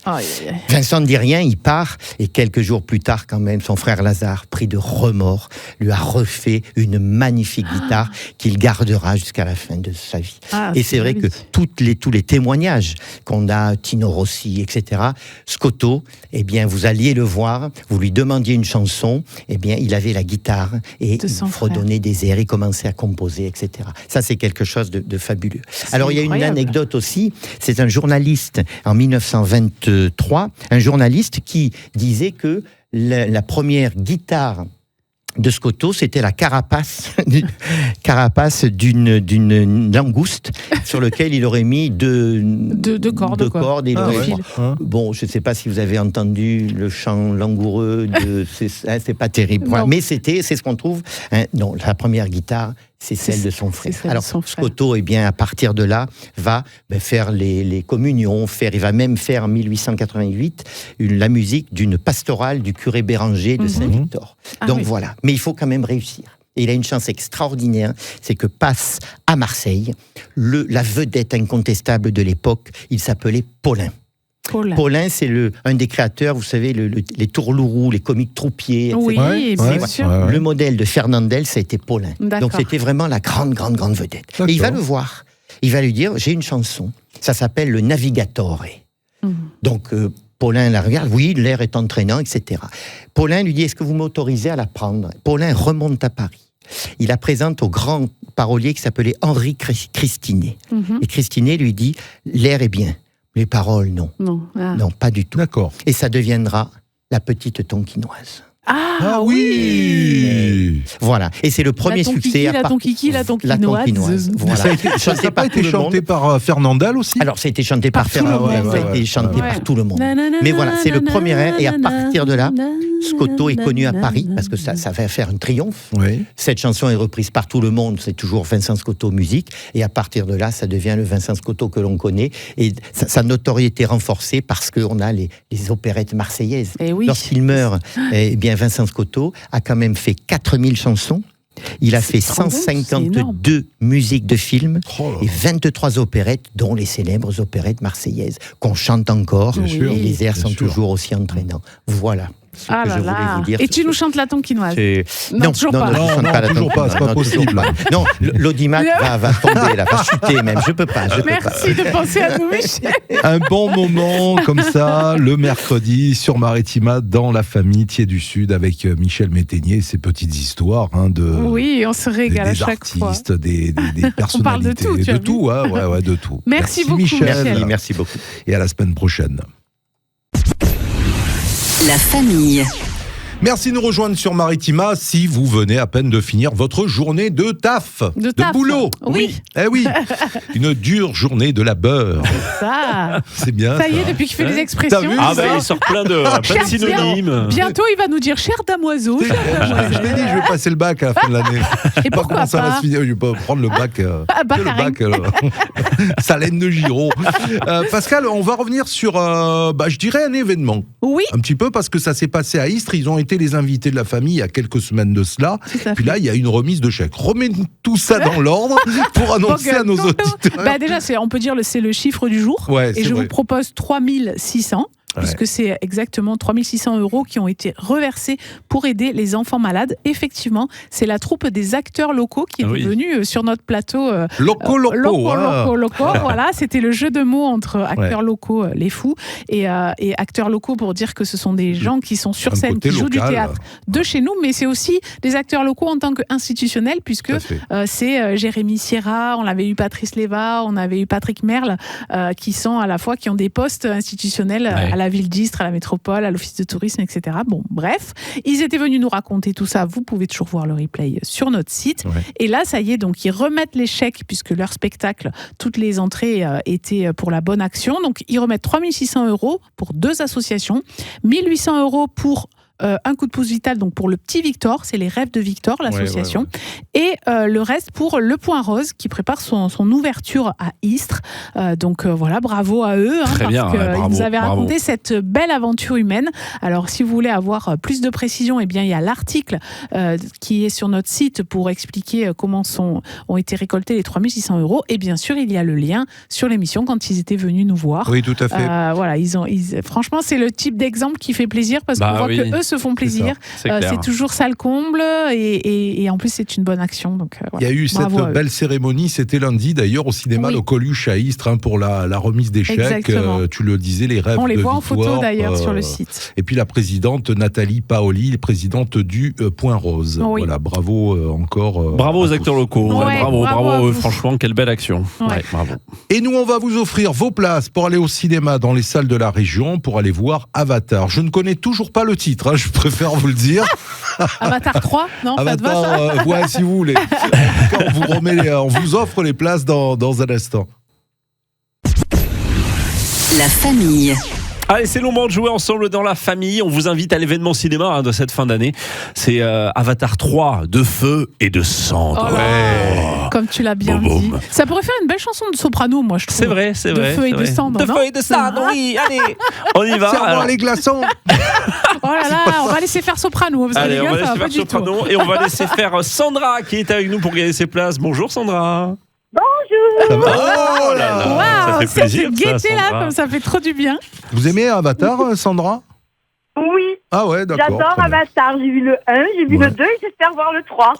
Vincent ne dit rien, il part, et quelques jours plus tard, quand même, son frère Lazare, pris de remords, lui a refait une magnifique guitare qu'il gardera jusqu'à la fin de sa vie. Et c'est vrai que tous les témoignages qu'on a, Tino Rossi, etc., Scotto, vous alliez le voir, vous lui demandiez une chanson, il avait la guitare, et il fredonnait des airs, il commençait à composer, etc. Ça, c'est quelque chose de fabuleux. Alors, il y a une anecdote aussi, c'est un journaliste, en 1923, un journaliste qui disait que la première guitare de Scotto, c'était la carapace d'une langouste sur lequel il aurait mis deux cordes et il aurait bon, je ne sais pas si vous avez entendu le chant langoureux c'est pas terrible. Voilà. Mais c'est ce qu'on trouve. Non, la première guitare, c'est celle de son frère. Alors, Scotto, à partir de là, va faire les communions, il va même faire en 1888 la musique d'une pastorale du curé Béranger de Saint-Victor. Donc voilà, mais il faut quand même réussir. Et il a une chance extraordinaire, c'est que passe à Marseille la vedette incontestable de l'époque, il s'appelait Paulin. Paulin, c'est un des créateurs, vous savez, les tourlourous, les comiques troupiers, etc. Oui, bien sûr. Le modèle de Fernandel, ça a été Paulin. Donc c'était vraiment la grande vedette. D'accord. Et il va le voir. Il va lui dire, j'ai une chanson. Ça s'appelle le Navigatore. Donc Paulin la regarde, oui, l'air est entraînant, etc. Paulin lui dit, est-ce que vous m'autorisez à la prendre ? Paulin remonte à Paris. Il la présente au grand parolier qui s'appelait Henri Christinet. Et Christinet lui dit, l'air est bien. Les paroles, non. Non, pas du tout. D'accord. Et ça deviendra la petite tonkinoise. Ah oui. Voilà. Et c'est le premier succès. La tonkiki, la tonkinoise. Voilà. Ça n'a pas été chanté par Fernandel aussi? Alors, ça a été chanté par Fernandel, ça a été chanté par tout le monde. Mais voilà, c'est le premier air. Et à partir de là, Scotto est connu à Paris, parce que ça va faire un triomphe. Oui. Cette chanson est reprise par tout le monde, c'est toujours Vincent Scotto musique. Et à partir de là, ça devient le Vincent Scotto que l'on connaît. Et sa notoriété renforcée parce qu'on a les opérettes marseillaises. Oui. Lorsqu'il meurt, eh bien, Vincent Scotto a quand même fait 4000 chansons. Il a fait 152 musiques de films et 23 opérettes, dont les célèbres opérettes marseillaises, qu'on chante encore. Et les airs sont toujours aussi entraînants. Voilà. Ce que je voulais vous dire. Et tu nous chantes la tonkinoise? Non, toujours pas. Toujours pas, c'est pas possible. Non, l'audimat va tomber, là, va chuter même. Je peux pas. Merci de penser à nous, Michel. Un bon moment comme ça, le mercredi sur Maritima, dans la famille Thiers du Sud, avec Michel Métainier et ses petites histoires de. Oui, on se régale à chaque fois. Des artistes, des personnalités. On parle de tout, de tout, de tout. Merci beaucoup, Michel. Merci beaucoup. Et à la semaine prochaine. La famille. Merci de nous rejoindre sur Maritima si vous venez à peine de finir votre journée de taf, de boulot. Oui. Eh oui, une dure journée de labeur. Ça. C'est bien. Ça y est, depuis qu'il fait les expressions. T'as vu il sort plein de synonymes. Bientôt, il va nous dire cher damoiseau. Je l'ai dit, je vais passer le bac à la fin de l'année. Et pourquoi comment ça va se finir? Je vais pas prendre le bac. Salène de Giraud. Pascal, on va revenir sur, je dirais, un événement. Oui. Un petit peu parce que ça s'est passé à Istres. Ils ont été les invités de la famille il y a quelques semaines de cela. Puis là, il y a une remise de chèques. Remets tout ça dans l'ordre pour annoncer à nos auditeurs. Déjà, on peut dire c'est le chiffre du jour. Ouais, et je vous propose 3600. Puisque c'est exactement 3600 € qui ont été reversés pour aider les enfants malades. Effectivement, c'est la troupe des acteurs locaux qui est venue sur notre plateau. Loco. Voilà, c'était le jeu de mots entre acteurs locaux, les fous, et acteurs locaux pour dire que ce sont des gens qui sont sur scène, qui jouent du théâtre de chez nous, mais c'est aussi des acteurs locaux en tant qu'institutionnels, puisque c'est Jérémy Sierra, on avait eu Patrice Léva, on avait eu Patrick Merle, qui ont des postes institutionnels à la ville d'Istres, à la métropole, à l'office de tourisme, etc. Bon, bref, ils étaient venus nous raconter tout ça. Vous pouvez toujours voir le replay sur notre site. Et là, ça y est, donc ils remettent les chèques, puisque leur spectacle, toutes les entrées étaient pour la bonne action. Donc ils remettent 3600 € pour 2 associations, 1800 € pour un coup de pouce vital, donc pour le petit Victor, c'est les rêves de Victor, l'association, et le reste pour le Point Rose qui prépare son ouverture à Istres. Donc voilà, bravo à eux, ils nous avaient raconté cette belle aventure humaine. Alors si vous voulez avoir plus de précision, eh bien il y a l'article qui est sur notre site pour expliquer comment ont été récoltés les 3600 €. Et bien sûr, il y a le lien sur l'émission quand ils étaient venus nous voir. Oui, tout à fait. Voilà, franchement, c'est le type d'exemple qui fait plaisir parce qu'on voit que eux se font plaisir. C'est toujours ça le comble et en plus c'est une bonne action. Donc, il y a eu cette belle cérémonie, c'était lundi d'ailleurs au cinéma Le Coluche à Istres pour la remise des chèques. Tu le disais, les rêves de Victor. On les voit en photo d'ailleurs sur le site. Et puis la présidente Nathalie Paoli, présidente du Point Rose. Voilà, bravo encore. Bravo aux acteurs locaux. Bravo franchement, quelle belle action. Bravo. Et nous, on va vous offrir vos places pour aller au cinéma dans les salles de la région pour aller voir Avatar. Je ne connais toujours pas le titre, je préfère vous le dire. Avatar 3, non? Avatar, si vous voulez. En tout cas, on vous offre les places dans un instant. La famille. Allez, c'est le moment de jouer ensemble dans la famille. On vous invite à l'événement cinéma de cette fin d'année. C'est Avatar 3, de feu et de cendre. Comme tu l'as bien dit. Ça pourrait faire une belle chanson de soprano, moi, je trouve. C'est vrai. De feu et de cendre, De feu et de cendre, oui. Allez, on y va. Serre-moi les glaçons. Oh là là, on va laisser faire soprano. Allez, on va laisser faire soprano et on va laisser faire Sandra qui est avec nous pour gagner ses places. Bonjour Sandra. Bonjour. Ça va? Oh là là, ça fait plaisir. Cette gaieté-là, comme ça fait trop du bien. Vous aimez Avatar, Sandra? Oui. Ah ouais, d'accord. J'adore Avatar. J'ai vu le 1, j'ai vu le 2 et j'espère voir le 3.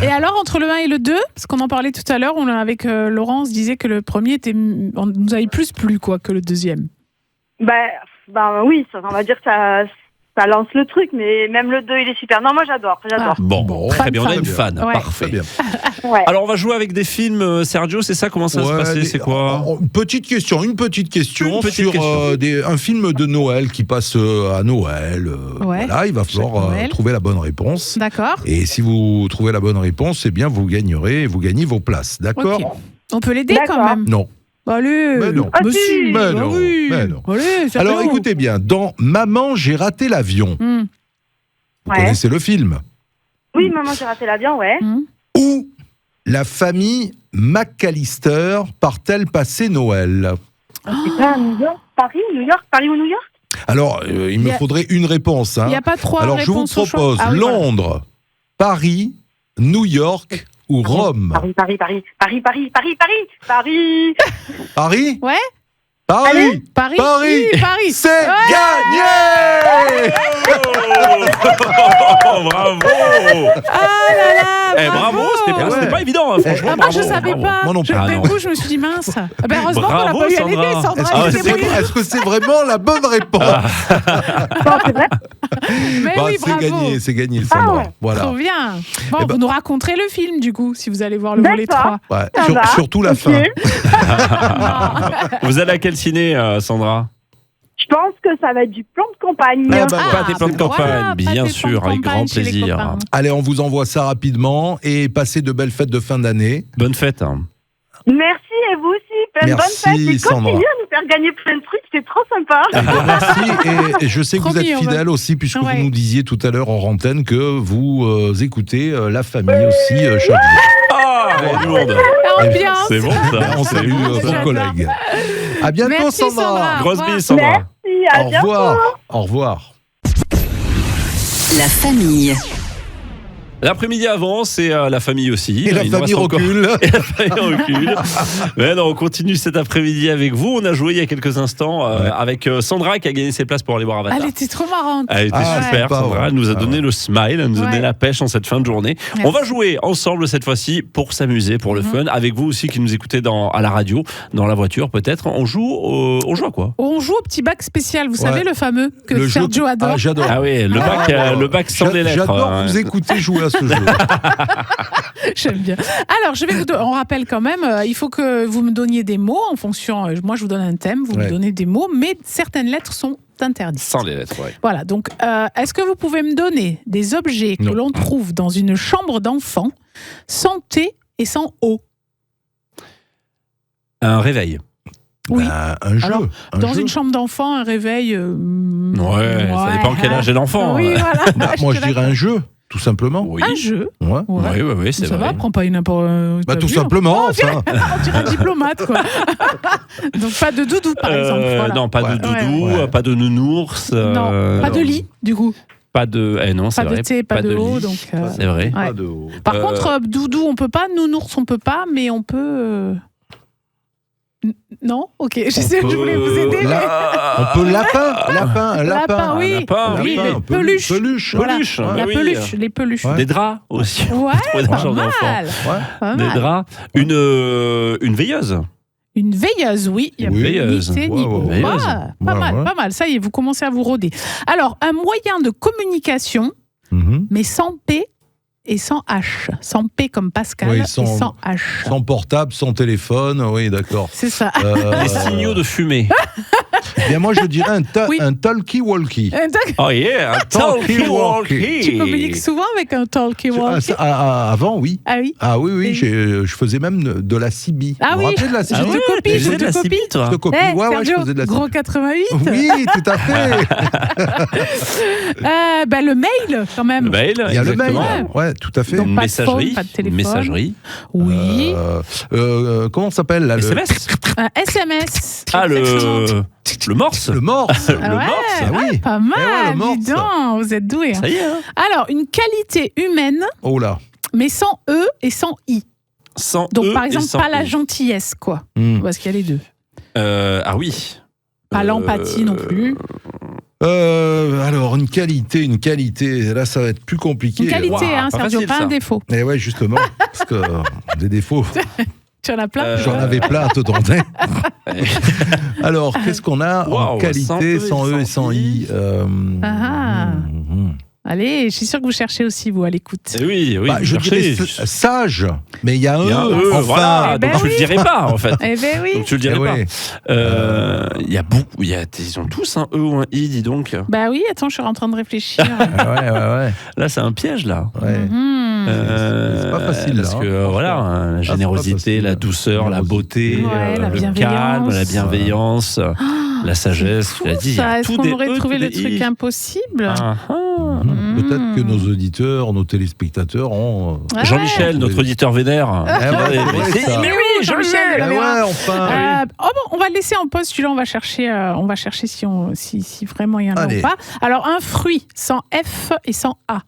Et alors, entre le 1 et le 2, parce qu'on en parlait tout à l'heure, avec Laurent, on se disait que le premier nous avait plus plu que le deuxième. Oui, on va dire que ça lance le truc, mais même le 2, il est super. Non, moi j'adore. Bon, très bien, on a une fan. Ouais. Parfait. Très bien. Ouais. Alors, on va jouer avec des films, Sergio, c'est ça? Comment ça va se passer? C'est quoi? Une petite question sur un film de Noël qui passe à Noël. Voilà, il va falloir trouver la bonne réponse. D'accord. Et si vous trouvez la bonne réponse, eh bien, vous gagnez vos places. D'accord? Okay. On peut l'aider quand même? Non. Allez, mais non. Monsieur, mais non. Oui. Mais non. Allez, alors écoutez bien, dans Maman, j'ai raté l'avion. Vous connaissez le film? Oui, Maman, j'ai raté l'avion, ouais. Où la famille McAllister part-elle passer Noël? C'est pas New York, Paris ou New York? Alors, il me faudrait une réponse. Il n'y a pas trois alors, réponses. Alors, je vous propose Londres, Paris, New York ou Rome. Paris. Paris? Ouais. Paris. Paris. C'est gagné. Bravo. Ah là là. Bravo, c'était pas évident, hein, franchement. Moi, je savais pas. Moi non plus. Du coup, je me suis dit mince. Heureusement qu'on n'a pas eu à l'aider, Sandra. Est-ce que c'est vraiment la bonne réponse? Mais oui, bravo. C'est gagné, Sandra. Voilà. Trop bien. Bon, vous nous raconterez le film, du coup, si vous allez voir le volet 3. Ouais, surtout la fin. Vous allez à quel ciné, Sandra? Je pense que ça va être du plan de campagne. Pas des plans de campagne, bien sûr, avec grand plaisir. Allez, on vous envoie ça rapidement et passez de belles fêtes de fin d'année. Bonne fête. Merci, et vous aussi. Plein de bonnes fêtes. Et continuez à nous faire gagner plein de trucs, c'est trop sympa. Merci, et je sais que vous êtes fidèle aussi, puisque vous nous disiez tout à l'heure en antenne que vous écoutez La Famille aussi chaque jour. C'est bon ça. On salue vos collègues. À bientôt. Merci, Sandra. Grosse bise, Sandra. Merci, à bientôt. Au revoir. La famille. L'après-midi avant, c'est la famille aussi. Et la famille recule. Et la famille recule. Mais non, on continue cet après-midi avec vous. On a joué il y a quelques instants avec Sandra qui a gagné ses places pour aller voir Avatar. Elle était trop marrante. Elle était super, Sandra. Elle nous a donné le smile, elle nous a donné la pêche en cette fin de journée. Merci. On va jouer ensemble cette fois-ci pour s'amuser, pour le fun. Avec vous aussi qui nous écoutez à la radio, dans la voiture peut-être. On joue à quoi? On joue au petit bac spécial, vous savez, le fameux que Sergio adore. J'adore. Ah oui, le bac sans les lettres. J'adore vous écouter jouer à ce jeu. J'aime bien. Alors, on rappelle quand même, il faut que vous me donniez des mots en fonction. Moi, je vous donne un thème, vous me donnez des mots, mais certaines lettres sont interdites. Sans les lettres, oui. Voilà, donc, est-ce que vous pouvez me donner des objets que l'on trouve dans une chambre d'enfant sans T et sans O? Un réveil. Oui. Un jeu. Alors, dans une chambre d'enfant, un réveil. Ça dépend quel âge est l'enfant. Oui, voilà. Moi, je dirais un jeu. Tout simplement. Oui. Un jeu. Oui, c'est ça vrai. Ça va, prends pas une n'importe. Tout simplement. On dirait diplomate, quoi. Donc pas de doudou, par exemple. Voilà. Non, pas de doudou, pas de nounours. Non, pas de lit, du coup. Pas de. Non, c'est vrai. Pas de thé, pas de haut, donc. C'est vrai. Ouais. Pas de haut. Par contre, doudou, on peut pas. Nounours, on peut pas, mais on peut. Non, ok. Je voulais vous aider. On peut lapin, oui. Peluche. La peluche, les peluches. Des draps aussi. Ouais, pas mal. Des draps. Une veilleuse. Une veilleuse, oui. Il y a veilleuse. Pas mal. Ça y est, vous commencez à vous rôder. Alors, un moyen de communication, mais sans P et sans H. Sans P comme Pascal et sans H. Sans portable, sans téléphone, oui, d'accord. C'est ça. Les signaux de fumée. Bien, moi, je dirais un talkie-walkie. Oh yeah, un talkie-walkie. Tu communiques souvent avec un talkie-walkie? Avant, oui. Ah oui? Ah oui, je faisais même de la CB. Ah oui? De la CB. Je faisais de la CB, toi? Je faisais de la CB. Gros 88? Oui, tout à fait. Le mail, quand même. Le mail, il y a le mail. Ouais, tout à fait. Donc, pas messagerie. de phone, pas de téléphone. Messagerie. Oui. Comment ça s'appelle là, SMS. SMS. Ah, le morse. Le morse. Le morse. Oui. Pas mal, dis donc, vous êtes doués. Ça y est. Alors, une qualité humaine, mais sans E et sans I. Donc, par exemple, pas la gentillesse, quoi. Parce qu'il y a les deux. Ah oui. Pas l'empathie non plus. Alors, une qualité, là ça va être plus compliqué. Une qualité, Sergio, pas un défaut. Mais ouais, justement, parce que des défauts. Tu en as plein? J'en avais plein à te demander. Alors, qu'est-ce qu'on a en qualité sans E et sans I? Allez, je suis sûre que vous cherchez aussi, vous, à l'écoute. Oui, je dirais sage, mais il y a un E. Enfin, voilà, donc tu le dirais pas, en fait. Eh ben oui. Donc tu le dirais pas. Il y a beaucoup, ils ont tous un E ou un I, dis donc. Bah oui, attends, je suis en train de réfléchir. Ouais. Là, c'est un piège, là. Ouais. C'est pas facile, parce que la générosité, la douceur, la beauté, le calme, la bienveillance, la sagesse. Tu l'as dit. Est-ce qu'on aurait trouvé le truc impossible? Peut-être que nos auditeurs, nos téléspectateurs ont. Jean-Michel, notre auditeur vénère. Mais oui, Jean-Michel. Enfin. On va le laisser en pause. Celui-là, on va chercher si vraiment il y en a ou pas. Alors, un fruit sans F et sans A.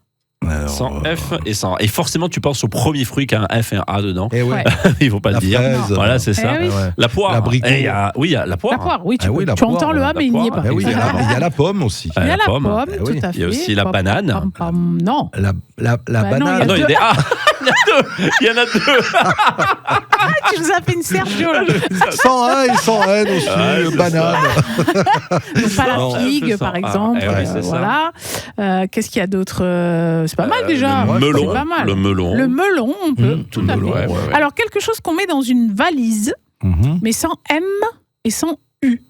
Alors, sans F et sans A. Et forcément, tu penses au premier fruit qui a un F et un A dedans. Et ouais. Il ne faut pas le dire. Fraise, voilà, c'est ça. Oui. La poire. L'abricot. Il y a la poire. La poire, oui. Tu poire, entends le A, mais il n'y est pas. Il y a la pomme aussi. Il y a la pomme, tout à fait. Il y a aussi la banane. Non. La banane. Non, il y a des A. Il y en a deux. Tu nous as fait une Sergio, là. Sans A et sans N aussi, banane. Donc, pas la figue, par exemple. Voilà. Qu'est-ce qu'il y a d'autre? C'est pas mal déjà. Melon. Pas mal. Le melon. Le melon, on peut, tout à fait. Ouais. Alors, quelque chose qu'on met dans une valise, mais sans M et sans U.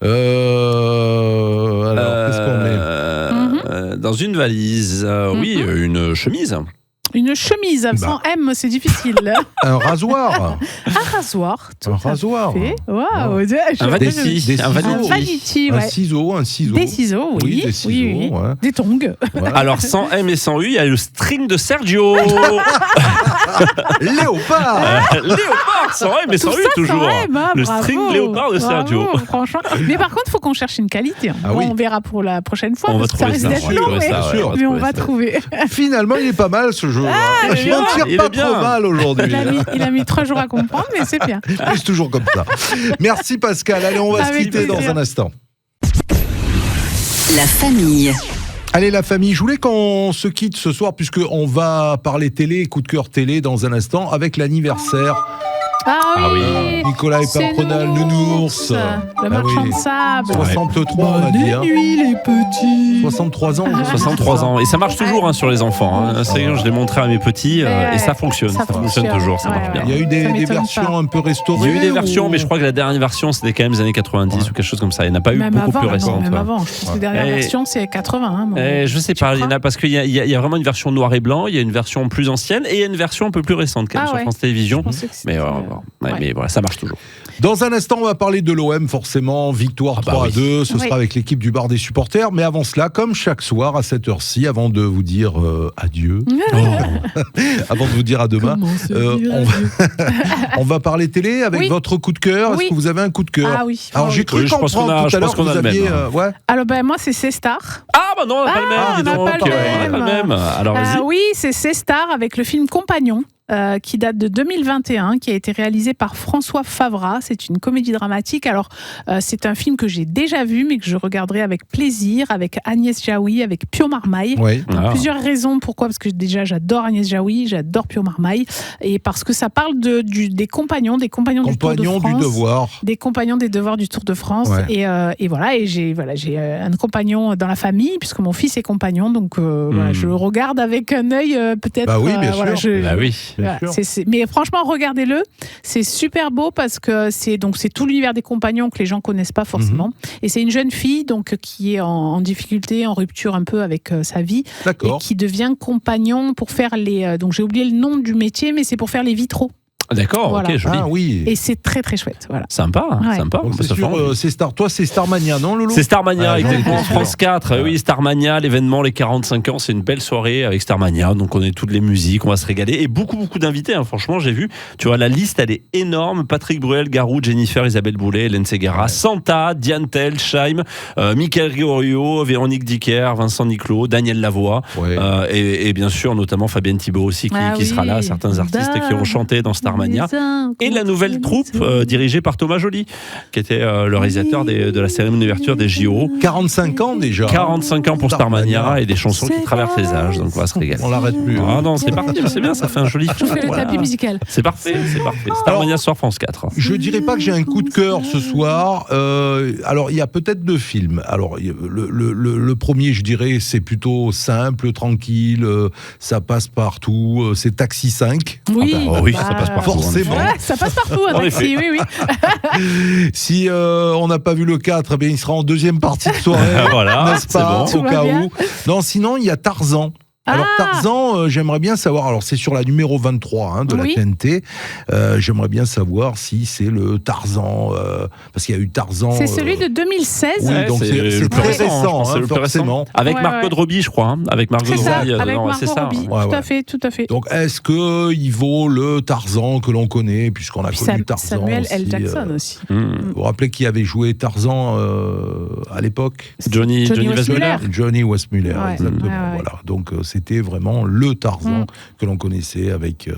Alors, qu'est-ce qu'on met dans une valise, oui, une chemise. Une chemise sans M, c'est difficile. Un rasoir. Un rasoir. Un rasoir. Waouh. Un vanity. Un vanity, un ciseau. Des ciseaux, oui. Des ciseaux, ouais. Des tongs. Ouais. Alors, sans M et sans U, il y a le string de Sergio. Léopard. Léopard, sans M et sans U, toujours. Le string léopard de Sergio. Franchement. Mais par contre, il faut qu'on cherche une qualité. On verra pour la prochaine fois. On va trouver ça. Mais on va trouver. Finalement, il est pas mal ce jeu. Je m'en tire pas trop mal aujourd'hui. Il a mis 3 jours à comprendre, mais c'est bien. C'est toujours comme ça. Merci Pascal. Allez, on va se quitter dans un instant. La famille. Allez la famille, je voulais qu'on se quitte ce soir puisqu'on va parler télé, coup de cœur télé dans un instant avec l'anniversaire. Ah oui, Nicolas Epapronal, Nounours. Le marchand de sable. 63, on va dire. Nuit, les petits. 63 ans. 63 ans. Et ça marche toujours sur les enfants. Je l'ai montré à mes petits et ça fonctionne. Ça fonctionne toujours, ça marche bien. Il y a eu des versions un peu restaurées. Il y a eu des versions, mais je crois que la dernière version, c'était quand même les années 90 ou quelque chose comme ça. Il n'y en a pas eu beaucoup plus récentes. Même avant. Je pense que la dernière version, c'est 80. Je sais pas, il y en a parce qu'il y a vraiment une version noir et blanc, il y a une version plus ancienne et il y a une version un peu plus récente quand même sur France Télévisions. Mais voilà, ça marche toujours. Dans un instant, on va parler de l'OM, forcément. Victoire 3-2. Ce sera avec l'équipe du bar des supporters. Mais avant cela, comme chaque soir à cette heure-ci, avant de vous dire adieu, avant de vous dire à demain, on va parler télé avec votre coup de cœur. Est-ce que vous avez un coup de cœur? Ah oui. Alors j'ai cru comprendre tout à l'heure que vous aviez... Alors moi, c'est C-Star. Ah bah non, on n'a pas le même. On n'a pas le même. Alors vas-y. Oui, c'est C-Star avec le film Compagnon. Qui date de 2021, qui a été réalisé par François Favra. C'est une comédie dramatique. Alors, c'est un film que j'ai déjà vu, mais que je regarderai avec plaisir, avec Agnès Jaoui, avec Pio Marmaille. Oui. Plusieurs raisons. Pourquoi? Parce que déjà, j'adore Agnès Jaoui, j'adore Pio Marmaille, et parce que ça parle des compagnons du Tour de France. Des compagnons des devoirs du Tour de France. Ouais. Et voilà, et j'ai un compagnon dans la famille, puisque mon fils est compagnon, donc je le regarde avec un œil peut-être... Bah oui, bien sûr. Bah oui. Voilà, mais franchement, regardez-le, c'est super beau parce que c'est tout l'univers des compagnons que les gens connaissent pas forcément. Et c'est une jeune fille donc qui est en difficulté, en rupture un peu avec sa vie, et qui devient compagnon pour faire donc j'ai oublié le nom du métier, mais c'est pour faire les vitraux. D'accord, ok, joli. Ah oui. Et c'est très très chouette, voilà. Sympa. C'est sûr, c'est Star. Toi, c'est Starmania, non, Loulou? C'est Starmania, exactement. France 4, oui, Starmania, l'événement, les 45 ans, c'est une belle soirée avec Starmania. Donc on est toutes les musiques, on va se régaler et beaucoup d'invités. Franchement, j'ai vu. Tu vois, la liste, elle est énorme. Patrick Bruel, Garou, Jennifer, Isabelle Boulay, Hélène Ségara, Santa, Diane Tell, Scheim, Michael Gregorio, Véronique Dicker, Vincent Niclot, Daniel Lavoie, et bien sûr, notamment Fabienne Thibault aussi qui sera là. Certains artistes qui ont chanté dans Starmania. Starmania, et la nouvelle troupe dirigée par Thomas Joly, qui était le réalisateur de la cérémonie d'ouverture des JO. 45 ans déjà. 45 ans pour Starmania et des chansons qui traversent les âges, donc on va se régaler. On l'arrête plus. Ah non, c'est parti, c'est bien, ça fait un joli Je fais le tapis musical. C'est parfait, c'est parfait. Starmania sur France 4. Je dirais pas que j'ai un coup de cœur ce soir. Alors, il y a peut-être 2 films. Alors, le premier, je dirais, c'est plutôt simple, tranquille, ça passe partout. C'est Taxi 5. Oui, oui, ça passe partout. Forcément. Ouais, ça passe partout, un taxi, oui. Si on n'a pas vu le 4, eh bien, il sera en deuxième partie de soirée. Voilà, n'est-ce pas, c'est au cas où. Non, sinon, il y a Tarzan. Alors Tarzan, j'aimerais bien savoir, alors c'est sur la numéro 23 de la TNT, j'aimerais bien savoir si c'est le Tarzan, parce qu'il y a eu Tarzan... C'est celui de 2016. Oui, donc c'est très récent, c'est le plus récent. Avec Margot Robbie, je crois. Avec Margot Robbie. Avec Margot Robbie, tout à fait. Donc est-ce qu'il vaut le Tarzan que l'on connaît, puisqu'on a connu Tarzan Samuel aussi, L. Jackson aussi. Vous vous rappelez qui avait joué Tarzan à l'époque? Johnny Weissmuller. Johnny Weissmuller, exactement. Voilà. Donc c'était vraiment le Tarzan que l'on connaissait avec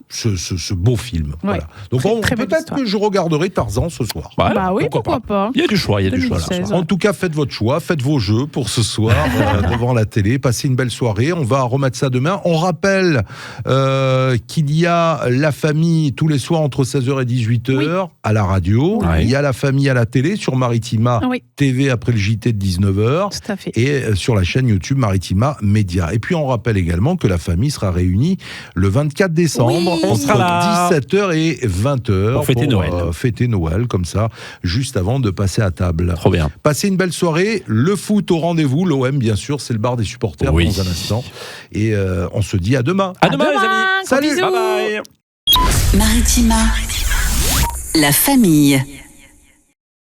ce beau film. Ouais. Voilà. Donc peut-être que je regarderai Tarzan ce soir. Bah oui, pourquoi pas. Il y a du choix, En tout cas, faites votre choix, faites vos jeux pour ce soir devant la télé. Passez une belle soirée. On va remettre ça demain. On rappelle qu'il y a La Famille tous les soirs entre 16h et 18h à la radio. Il y a La Famille à la télé sur Maritima TV après le JT de 19h. Tout à fait. Et sur la chaîne YouTube Maritima Média. Et puis on rappelle également que La Famille sera réunie le 24 décembre entre 17h et 20h pour fêter Noël. Fêter Noël comme ça, juste avant de passer à table. Trop bien. Passez une belle soirée. Le foot au rendez-vous. L'OM, bien sûr, c'est le bar des supporters dans un instant. Et on se dit à demain. À demain, les amis. Salut. Bye bye. Maritima. La famille.